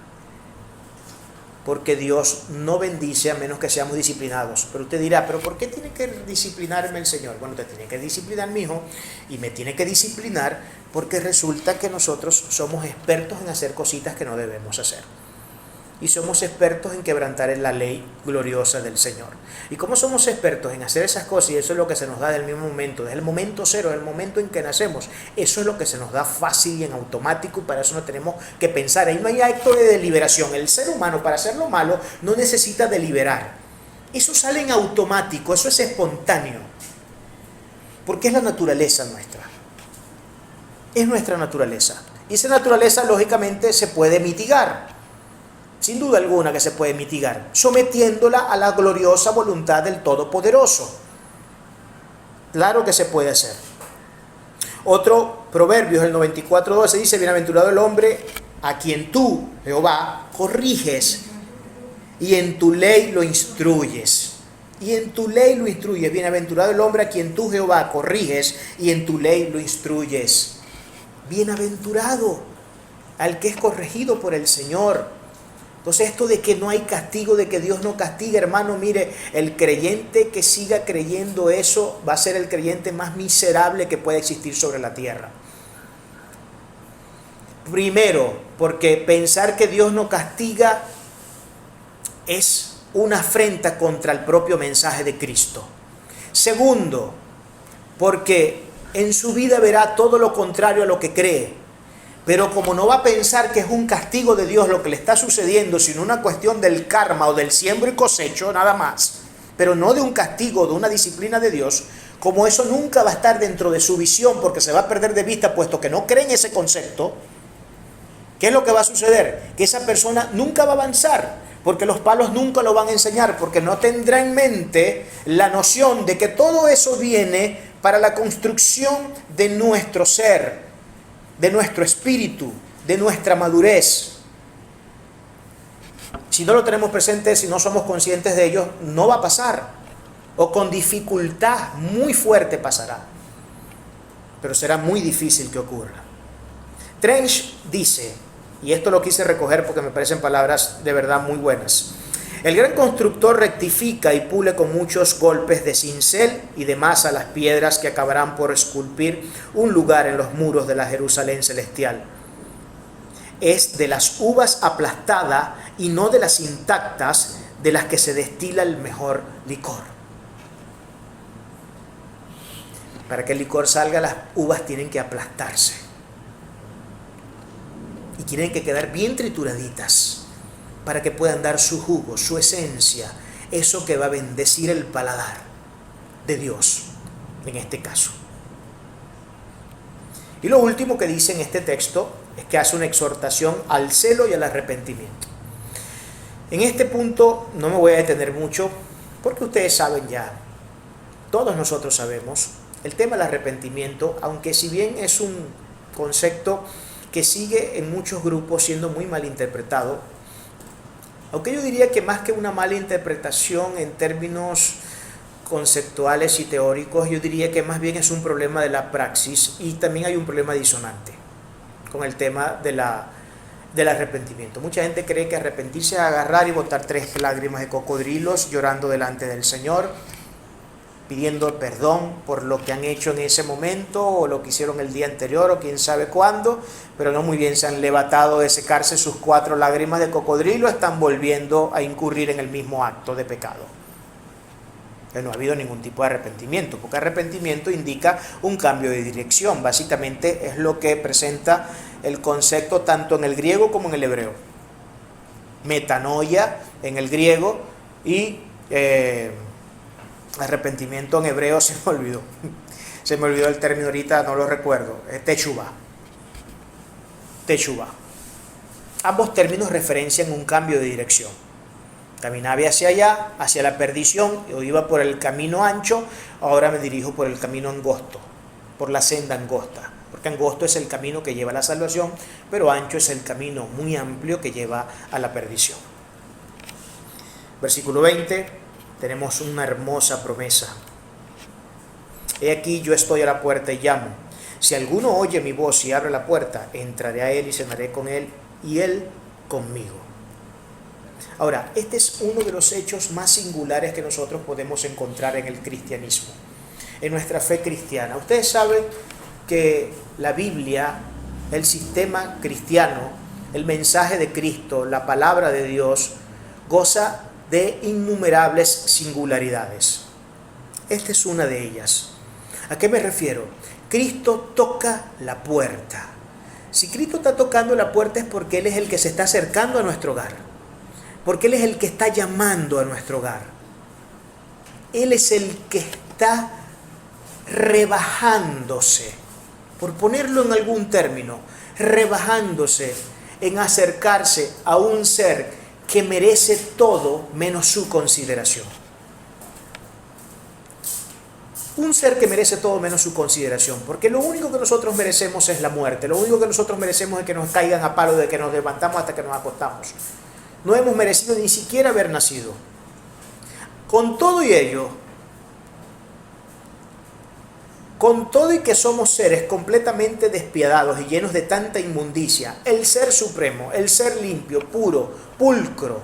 Porque Dios no bendice a menos que seamos disciplinados. Pero usted dirá, ¿pero por qué tiene que disciplinarme el Señor? Bueno, usted tiene que disciplinar, mi hijo, y me tiene que disciplinar porque resulta que nosotros somos expertos en hacer cositas que no debemos hacer. Y somos expertos en quebrantar la ley gloriosa del Señor. Y como somos expertos en hacer esas cosas, y eso es lo que se nos da del mismo momento, desde el momento cero, del momento en que nacemos, eso es lo que se nos da fácil y en automático, y para eso no tenemos que pensar. Ahí no hay acto de deliberación. El ser humano, para hacer lo malo, no necesita deliberar. Eso sale en automático, eso es espontáneo. Porque es la naturaleza nuestra. Es nuestra naturaleza. Y esa naturaleza, lógicamente, se puede mitigar. Sin duda alguna que se puede mitigar, sometiéndola a la gloriosa voluntad del Todopoderoso. Claro que se puede hacer. Otro proverbio, el 94:12, dice: bienaventurado el hombre a quien tú, Jehová, corriges y en tu ley lo instruyes. Y en tu ley lo instruyes. Bienaventurado el hombre a quien tú, Jehová, corriges y en tu ley lo instruyes. Bienaventurado al que es corregido por el Señor. Entonces esto de que no hay castigo, de que Dios no castiga, hermano, mire, el creyente que siga creyendo eso va a ser el creyente más miserable que puede existir sobre la tierra. Primero, porque pensar que Dios no castiga es una afrenta contra el propio mensaje de Cristo. Segundo, porque en su vida verá todo lo contrario a lo que cree. Pero como no va a pensar que es un castigo de Dios lo que le está sucediendo, sino una cuestión del karma o del siembro y cosecho, nada más, pero no de un castigo, de una disciplina de Dios, como eso nunca va a estar dentro de su visión porque se va a perder de vista, puesto que no cree en ese concepto, ¿qué es lo que va a suceder? Que esa persona nunca va a avanzar, porque los palos nunca lo van a enseñar, porque no tendrá en mente la noción de que todo eso viene para la construcción de nuestro ser, de nuestro espíritu, de nuestra madurez. Si no lo tenemos presente, si no somos conscientes de ello, no va a pasar. O con dificultad muy fuerte pasará. Pero será muy difícil que ocurra. Trench dice, y esto lo quise recoger porque me parecen palabras de verdad muy buenas: el gran constructor rectifica y pule con muchos golpes de cincel y de masa las piedras que acabarán por esculpir un lugar en los muros de la Jerusalén celestial. Es de las uvas aplastadas y no de las intactas de las que se destila el mejor licor. Para que el licor salga, las uvas tienen que aplastarse y tienen que quedar bien trituraditas para que puedan dar su jugo, su esencia, eso que va a bendecir el paladar de Dios, en este caso. Y lo último que dice en este texto es que hace una exhortación al celo y al arrepentimiento. En este punto no me voy a detener mucho, porque ustedes saben ya, todos nosotros sabemos, el tema del arrepentimiento, aunque si bien es un concepto que sigue en muchos grupos siendo muy mal interpretado, aunque yo diría que más que una mala interpretación en términos conceptuales y teóricos, yo diría que más bien es un problema de la praxis, y también hay un problema disonante con el tema del arrepentimiento. Mucha gente cree que arrepentirse es agarrar y botar 3 lágrimas de cocodrilos llorando delante del Señor, pidiendo perdón por lo que han hecho en ese momento o lo que hicieron el día anterior o quién sabe cuándo, pero no muy bien se han levantado de secarse sus 4 lágrimas de cocodrilo, están volviendo a incurrir en el mismo acto de pecado. No ha habido ningún tipo de arrepentimiento, porque arrepentimiento indica un cambio de dirección. Básicamente es lo que presenta el concepto tanto en el griego como en el hebreo. Metanoia en el griego y arrepentimiento en hebreo se me olvidó. Se me olvidó el término ahorita, no lo recuerdo. Teshuvah. Teshuvah. Ambos términos referencian un cambio de dirección. Caminaba hacia allá, hacia la perdición, yo iba por el camino ancho, ahora me dirijo por el camino angosto, por la senda angosta, porque angosto es el camino que lleva a la salvación, pero ancho es el camino muy amplio que lleva a la perdición. Versículo 20, tenemos una hermosa promesa. He aquí, yo estoy a la puerta y llamo. Si alguno oye mi voz y abre la puerta, entraré a él y cenaré con él y él conmigo. Ahora, este es uno de los hechos más singulares que nosotros podemos encontrar en el cristianismo, en nuestra fe cristiana. Ustedes saben que la Biblia, el sistema cristiano, el mensaje de Cristo, la palabra de Dios, goza de innumerables singularidades. Esta es una de ellas. ¿A qué me refiero? Cristo toca la puerta. Si Cristo está tocando la puerta es porque Él es el que se está acercando a nuestro hogar. Porque Él es el que está llamando a nuestro hogar. Él es el que está rebajándose, por ponerlo en algún término, rebajándose en acercarse a un ser que merece todo menos su consideración. Un ser que merece todo menos su consideración, porque lo único que nosotros merecemos es la muerte, lo único que nosotros merecemos es que nos caigan a palo de que nos levantamos hasta que nos acostamos. No hemos merecido ni siquiera haber nacido. Con todo y ello, con todo y que somos seres completamente despiadados y llenos de tanta inmundicia, el ser supremo, el ser limpio, puro, pulcro,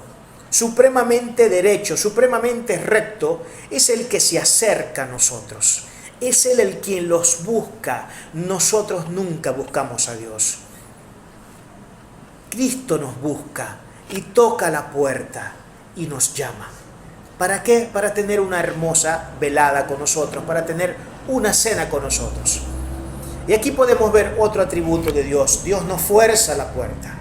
supremamente derecho, supremamente recto, es el que se acerca a nosotros. Es Él el quien los busca. Nosotros nunca buscamos a Dios. Cristo nos busca y toca la puerta y nos llama. ¿Para qué? Para tener una hermosa velada con nosotros, para tener una cena con nosotros. Y aquí podemos ver otro atributo de Dios. Dios no fuerza la puerta.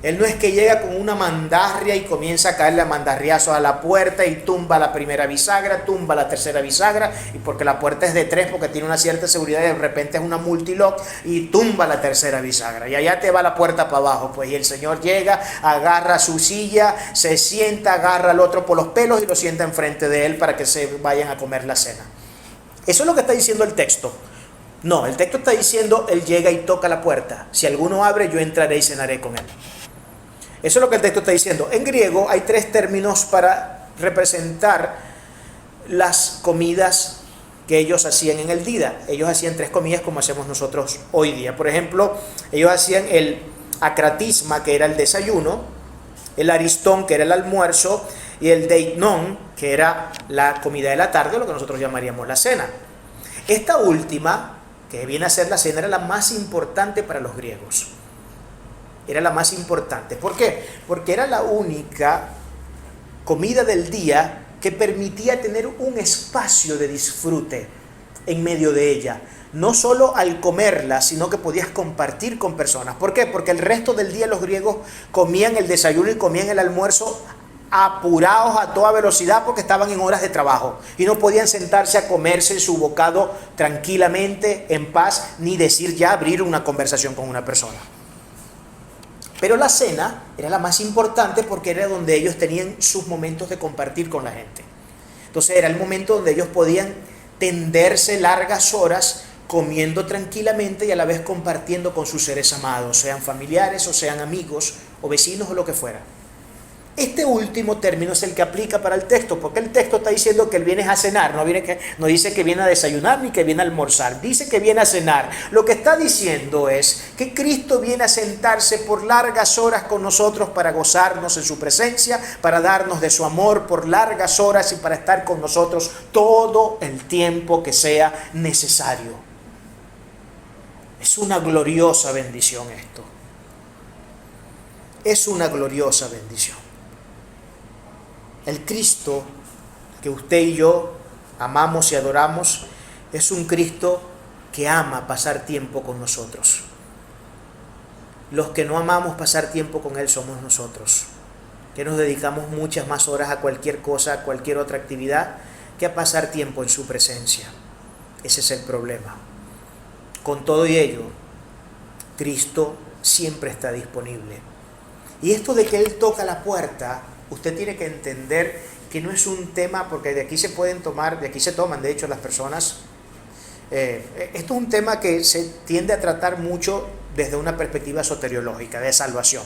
Él no es que llega con una mandarria y comienza a caerle a mandarriazos a la puerta y tumba la primera bisagra, tumba la tercera bisagra, y porque la puerta es de 3, porque tiene una cierta seguridad, y de repente es una multilock y tumba la tercera bisagra. Y allá te va la puerta para abajo, pues, y el Señor llega, agarra su silla, se sienta, agarra al otro por los pelos y lo sienta enfrente de él para que se vayan a comer la cena. Eso es lo que está diciendo el texto. No, el texto está diciendo, Él llega y toca la puerta. Si alguno abre, yo entraré y cenaré con él. Eso es lo que el texto está diciendo. En griego hay 3 términos para representar las comidas que ellos hacían en el día. Ellos hacían 3 comidas como hacemos nosotros hoy día. Por ejemplo, ellos hacían el acratisma, que era el desayuno, el aristón, que era el almuerzo, y el deitnon, que era la comida de la tarde, o lo que nosotros llamaríamos la cena. Esta última, que viene a ser la cena, era la más importante para los griegos. Era la más importante. ¿Por qué? Porque era la única comida del día que permitía tener un espacio de disfrute en medio de ella. No solo al comerla, sino que podías compartir con personas. ¿Por qué? Porque el resto del día los griegos comían el desayuno y comían el almuerzo apurados a toda velocidad porque estaban en horas de trabajo y no podían sentarse a comerse su bocado tranquilamente, en paz, ni abrir una conversación con una persona. Pero la cena era la más importante porque era donde ellos tenían sus momentos de compartir con la gente. Entonces era el momento donde ellos podían tenderse largas horas comiendo tranquilamente y a la vez compartiendo con sus seres amados, sean familiares o sean amigos o vecinos o lo que fuera. Este último término es el que aplica para el texto, porque el texto está diciendo que él viene a cenar, no dice que viene a desayunar ni que viene a almorzar, dice que viene a cenar. Lo que está diciendo es que Cristo viene a sentarse por largas horas con nosotros para gozarnos en su presencia, para darnos de su amor por largas horas y para estar con nosotros todo el tiempo que sea necesario. Es una gloriosa bendición esto. Es una gloriosa bendición. El Cristo que usted y yo amamos y adoramos es un Cristo que ama pasar tiempo con nosotros. Los que no amamos pasar tiempo con Él somos nosotros, que nos dedicamos muchas más horas a cualquier cosa, a cualquier otra actividad, que a pasar tiempo en su presencia. Ese es el problema. Con todo y ello, Cristo siempre está disponible. Y esto de que Él toca la puerta, usted tiene que entender que no es un tema, porque de aquí se toman de hecho las personas. Esto es un tema que se tiende a tratar mucho desde una perspectiva soteriológica, de salvación.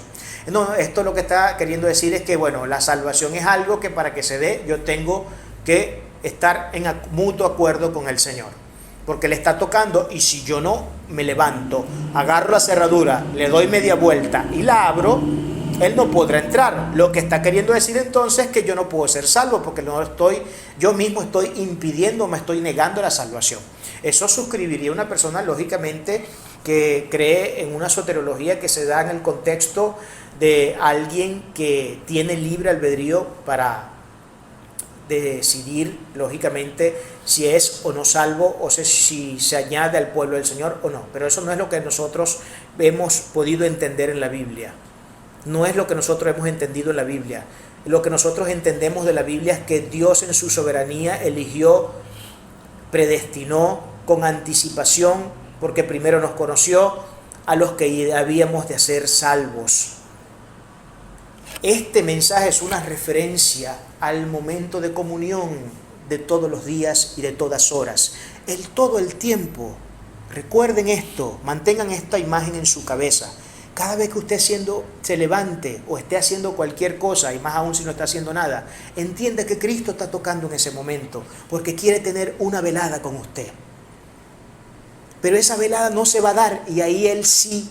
No, esto lo que está queriendo decir es que, bueno, la salvación es algo que para que se dé yo tengo que estar en mutuo acuerdo con el Señor, porque le está tocando, y si yo no me levanto, agarro la cerradura, le doy media vuelta y la abro, Él no podrá entrar. Lo que está queriendo decir entonces es que yo no puedo ser salvo, porque yo mismo estoy impidiendo, me estoy negando la salvación. Eso suscribiría una persona, lógicamente, que cree en una soteriología que se da en el contexto de alguien que tiene libre albedrío para decidir, lógicamente, si es o no salvo, o si se añade al pueblo del Señor o no. Pero eso no es lo que nosotros hemos podido entender en la Biblia. No es lo que nosotros hemos entendido en la Biblia. Lo que nosotros entendemos de la Biblia es que Dios en su soberanía eligió, predestinó con anticipación, porque primero nos conoció, a los que habíamos de ser salvos. Este mensaje es una referencia al momento de comunión de todos los días y de todas horas. Todo el tiempo. Recuerden esto, mantengan esta imagen en su cabeza. Cada vez que usted se levante o esté haciendo cualquier cosa, y más aún si no está haciendo nada, entienda que Cristo está tocando en ese momento, porque quiere tener una velada con usted. Pero esa velada no se va a dar, y ahí Él sí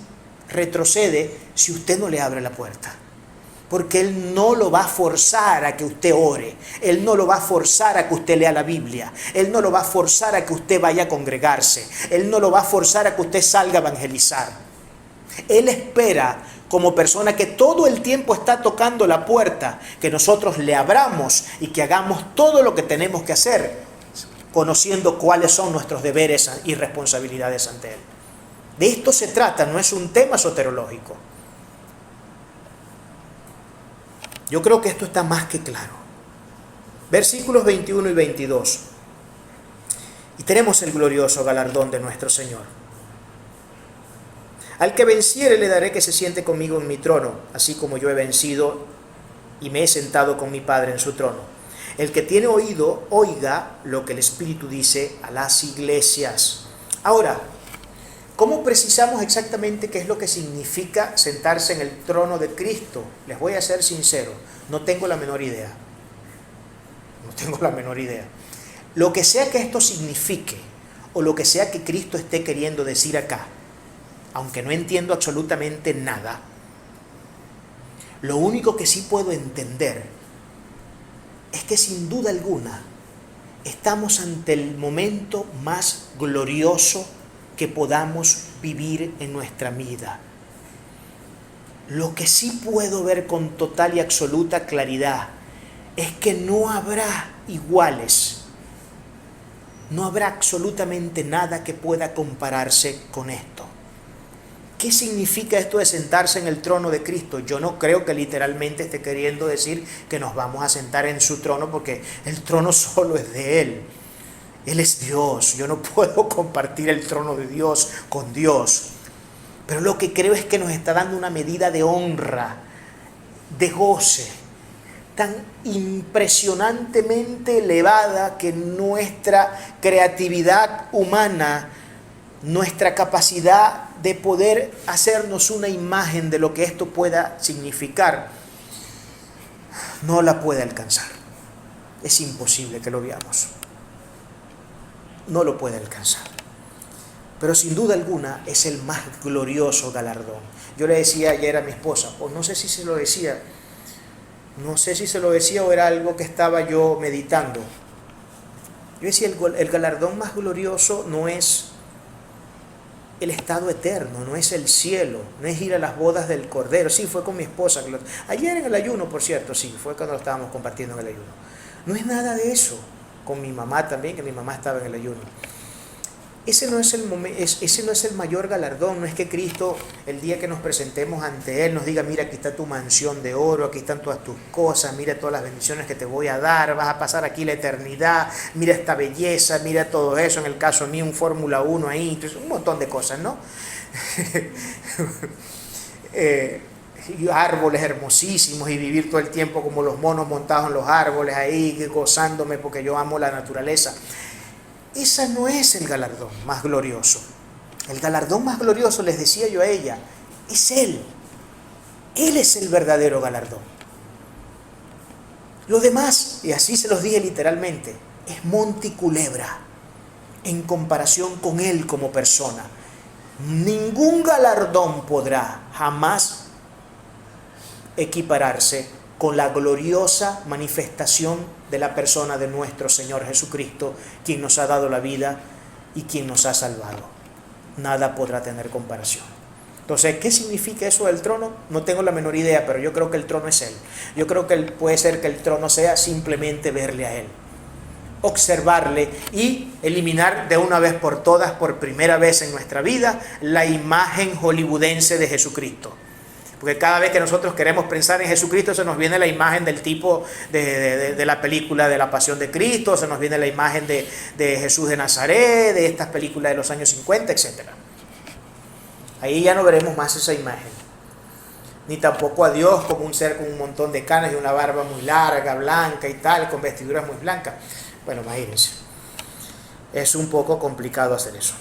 retrocede si usted no le abre la puerta. Porque Él no lo va a forzar a que usted ore. Él no lo va a forzar a que usted lea la Biblia. Él no lo va a forzar a que usted vaya a congregarse. Él no lo va a forzar a que usted salga a evangelizar. Él espera, como persona que todo el tiempo está tocando la puerta, que nosotros le abramos y que hagamos todo lo que tenemos que hacer, conociendo cuáles son nuestros deberes y responsabilidades ante Él. De esto se trata, no es un tema soterológico. Yo creo que esto está más que claro. Versículos 21 y 22. Y tenemos el glorioso galardón de nuestro Señor. Al que venciere le daré que se siente conmigo en mi trono, así como yo he vencido y me he sentado con mi Padre en su trono. El que tiene oído, oiga lo que el Espíritu dice a las iglesias. Ahora, ¿cómo precisamos exactamente qué es lo que significa sentarse en el trono de Cristo? Les voy a ser sincero, no tengo la menor idea. No tengo la menor idea. Lo que sea que esto signifique, o lo que sea que Cristo esté queriendo decir acá, aunque no entiendo absolutamente nada, lo único que sí puedo entender es que sin duda alguna estamos ante el momento más glorioso que podamos vivir en nuestra vida. Lo que sí puedo ver con total y absoluta claridad es que no habrá iguales. No habrá absolutamente nada que pueda compararse con esto. ¿Qué significa esto de sentarse en el trono de Cristo? Yo no creo que literalmente esté queriendo decir que nos vamos a sentar en su trono, porque el trono solo es de Él. Él es Dios. Yo no puedo compartir el trono de Dios con Dios. Pero lo que creo es que nos está dando una medida de honra, de goce, tan impresionantemente elevada que nuestra creatividad humana, nuestra capacidad de poder hacernos una imagen de lo que esto pueda significar, no la puede alcanzar. Es imposible que lo veamos. No lo puede alcanzar. Pero sin duda alguna es el más glorioso galardón. Yo le decía ayer a mi esposa, o no sé si se lo decía, o era algo que estaba yo meditando. Yo decía, el galardón más glorioso no es el estado eterno, no es el cielo, no es ir a las bodas del Cordero. Sí, fue con mi esposa. Ayer en el ayuno, por cierto, sí, fue cuando lo estábamos compartiendo en el ayuno. No es nada de eso. Con mi mamá también, que mi mamá estaba en el ayuno. Ese no es el mayor galardón. No es que Cristo, el día que nos presentemos ante Él, nos diga, mira, aquí está tu mansión de oro, aquí están todas tus cosas, mira todas las bendiciones que te voy a dar, vas a pasar aquí la eternidad, mira esta belleza, mira todo eso, en el caso mío un Fórmula 1 ahí, entonces, un montón de cosas, ¿no? Y árboles hermosísimos y vivir todo el tiempo como los monos montados en los árboles ahí, gozándome porque yo amo la naturaleza. Ese no es el galardón más glorioso. El galardón más glorioso, les decía yo a ella, es Él. Él es el verdadero galardón. Lo demás, y así se los dije literalmente, es monte y culebra en comparación con Él como persona. Ningún galardón podrá jamás equipararse con la gloriosa manifestación de la persona de nuestro Señor Jesucristo, quien nos ha dado la vida y quien nos ha salvado. Nada podrá tener comparación. Entonces, ¿qué significa eso del trono? No tengo la menor idea, pero yo creo que el trono es Él. Yo creo que puede ser que el trono sea simplemente verle a Él, observarle y eliminar de una vez por todas, por primera vez en nuestra vida, la imagen hollywoodense de Jesucristo. Porque cada vez que nosotros queremos pensar en Jesucristo, se nos viene la imagen del tipo de la película de la Pasión de Cristo, se nos viene la imagen de Jesús de Nazaret, de estas películas de los años 50, etc. Ahí ya no veremos más esa imagen. Ni tampoco a Dios como un ser con un montón de canas y una barba muy larga, blanca y tal, con vestiduras muy blancas. Bueno, imagínense. Es un poco complicado hacer eso.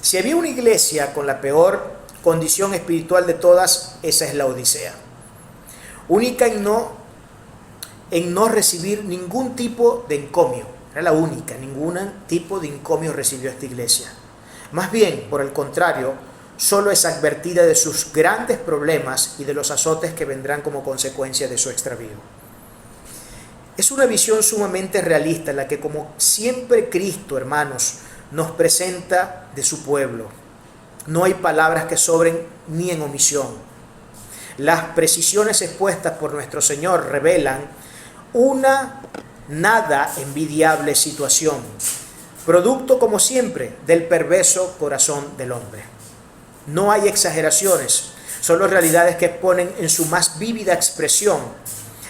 Si había una iglesia con la peor condición espiritual de todas, esa es la Odisea. Única en no recibir ningún tipo de encomio. Era la única, ningún tipo de encomio recibió esta iglesia. Más bien, por el contrario, solo es advertida de sus grandes problemas y de los azotes que vendrán como consecuencia de su extravío. Es una visión sumamente realista en la que, como siempre Cristo, hermanos, nos presenta de su pueblo. No hay palabras que sobren ni en omisión. Las precisiones expuestas por nuestro Señor revelan una nada envidiable situación, producto como siempre del perverso corazón del hombre. No hay exageraciones, Solo realidades que exponen en su más vívida expresión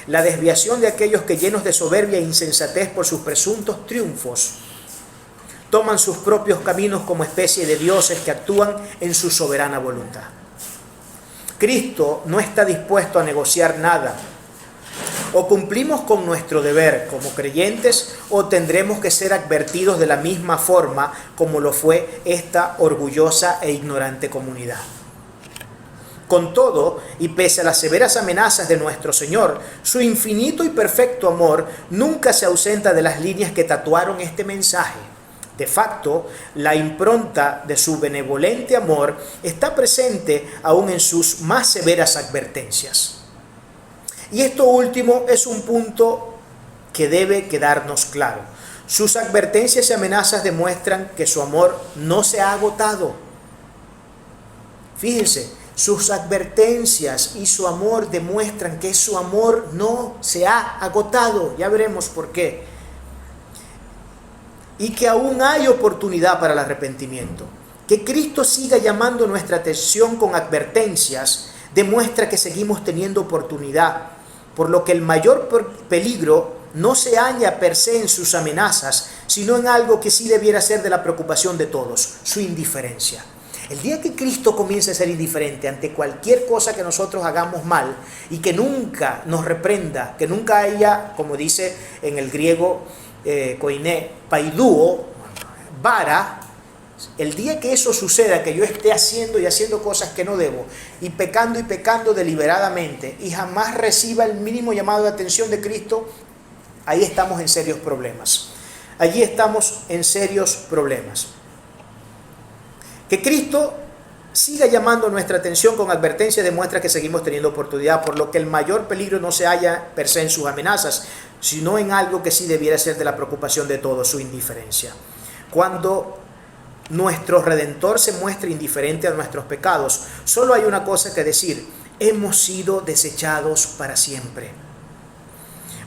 la desviación de aquellos que, llenos de soberbia e insensatez por sus presuntos triunfos, toman sus propios caminos como especie de dioses que actúan en su soberana voluntad. Cristo no está dispuesto a negociar nada. O cumplimos con nuestro deber como creyentes, o tendremos que ser advertidos de la misma forma como lo fue esta orgullosa e ignorante comunidad. Con todo, y pese a las severas amenazas de nuestro Señor, su infinito y perfecto amor nunca se ausenta de las líneas que tatuaron este mensaje. De facto, la impronta de su benevolente amor está presente aún en sus más severas advertencias. Y esto último es un punto que debe quedarnos claro. Sus advertencias y amenazas demuestran que su amor no se ha agotado. Fíjense, sus advertencias y su amor demuestran que su amor no se ha agotado. Ya veremos por qué. Y que aún hay oportunidad para el arrepentimiento. Que Cristo siga llamando nuestra atención con advertencias demuestra que seguimos teniendo oportunidad, por lo que el mayor peligro no se halla per se en sus amenazas, sino en algo que sí debiera ser de la preocupación de todos, su indiferencia. El día que Cristo comience a ser indiferente ante cualquier cosa que nosotros hagamos mal y que nunca nos reprenda, que nunca haya, como dice en el griego koiné, paiduo, vara, el día que eso suceda, que yo esté haciendo cosas que no debo y pecando deliberadamente y jamás reciba el mínimo llamado de atención de Cristo, ahí estamos en serios problemas. Allí estamos en serios problemas. Que Cristo siga llamando nuestra atención con advertencia demuestra que seguimos teniendo oportunidad, por lo que el mayor peligro no se halla per se en sus amenazas, sino en algo que sí debiera ser de la preocupación de todos, su indiferencia. Cuando nuestro Redentor se muestra indiferente a nuestros pecados, solo hay una cosa que decir: hemos sido desechados para siempre.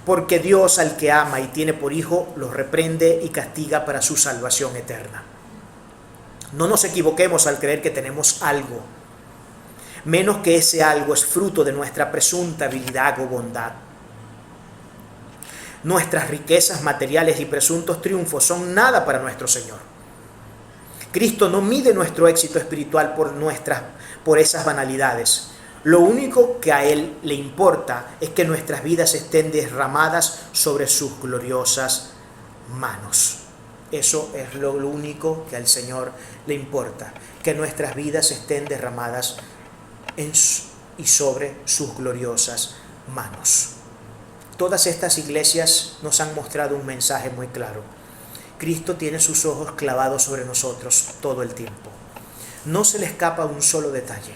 Porque Dios al que ama y tiene por hijo, los reprende y castiga para su salvación eterna. No nos equivoquemos al creer que tenemos algo, menos que ese algo es fruto de nuestra presunta habilidad o bondad. Nuestras riquezas materiales y presuntos triunfos son nada para nuestro Señor. Cristo no mide nuestro éxito espiritual por esas banalidades. Lo único que a Él le importa es que nuestras vidas estén derramadas sobre sus gloriosas manos. Eso es lo único que al Señor le importa, que nuestras vidas estén derramadas y sobre sus gloriosas manos. Todas estas iglesias nos han mostrado un mensaje muy claro. Cristo tiene sus ojos clavados sobre nosotros todo el tiempo. No se le escapa un solo detalle.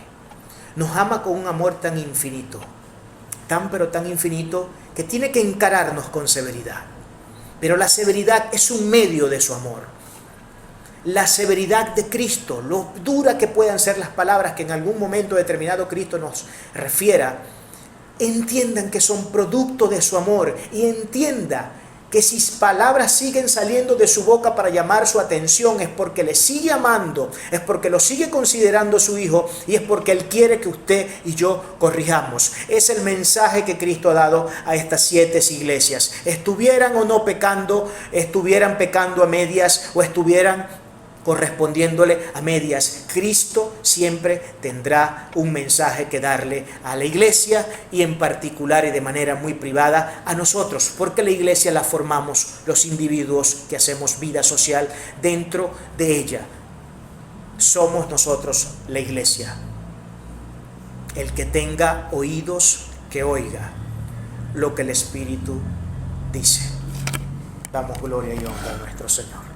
Nos ama con un amor tan infinito, pero tan infinito, que tiene que encararnos con severidad. Pero la severidad es un medio de su amor. La severidad de Cristo, lo dura que puedan ser las palabras que en algún momento determinado Cristo nos refiera, entiendan que son producto de su amor, y entienda que si palabras siguen saliendo de su boca para llamar su atención, es porque le sigue amando, es porque lo sigue considerando su hijo, y es porque Él quiere que usted y yo corrijamos. Es el mensaje que Cristo ha dado a estas 7 iglesias. Estuvieran o no pecando, estuvieran pecando a medias o estuvieran correspondiéndole a medias, Cristo siempre tendrá un mensaje que darle a la iglesia, y en particular y de manera muy privada a nosotros, porque la iglesia la formamos los individuos que hacemos vida social dentro de ella. Somos nosotros la iglesia. El que tenga oídos, que oiga lo que el Espíritu dice. Damos gloria y honra a nuestro Señor.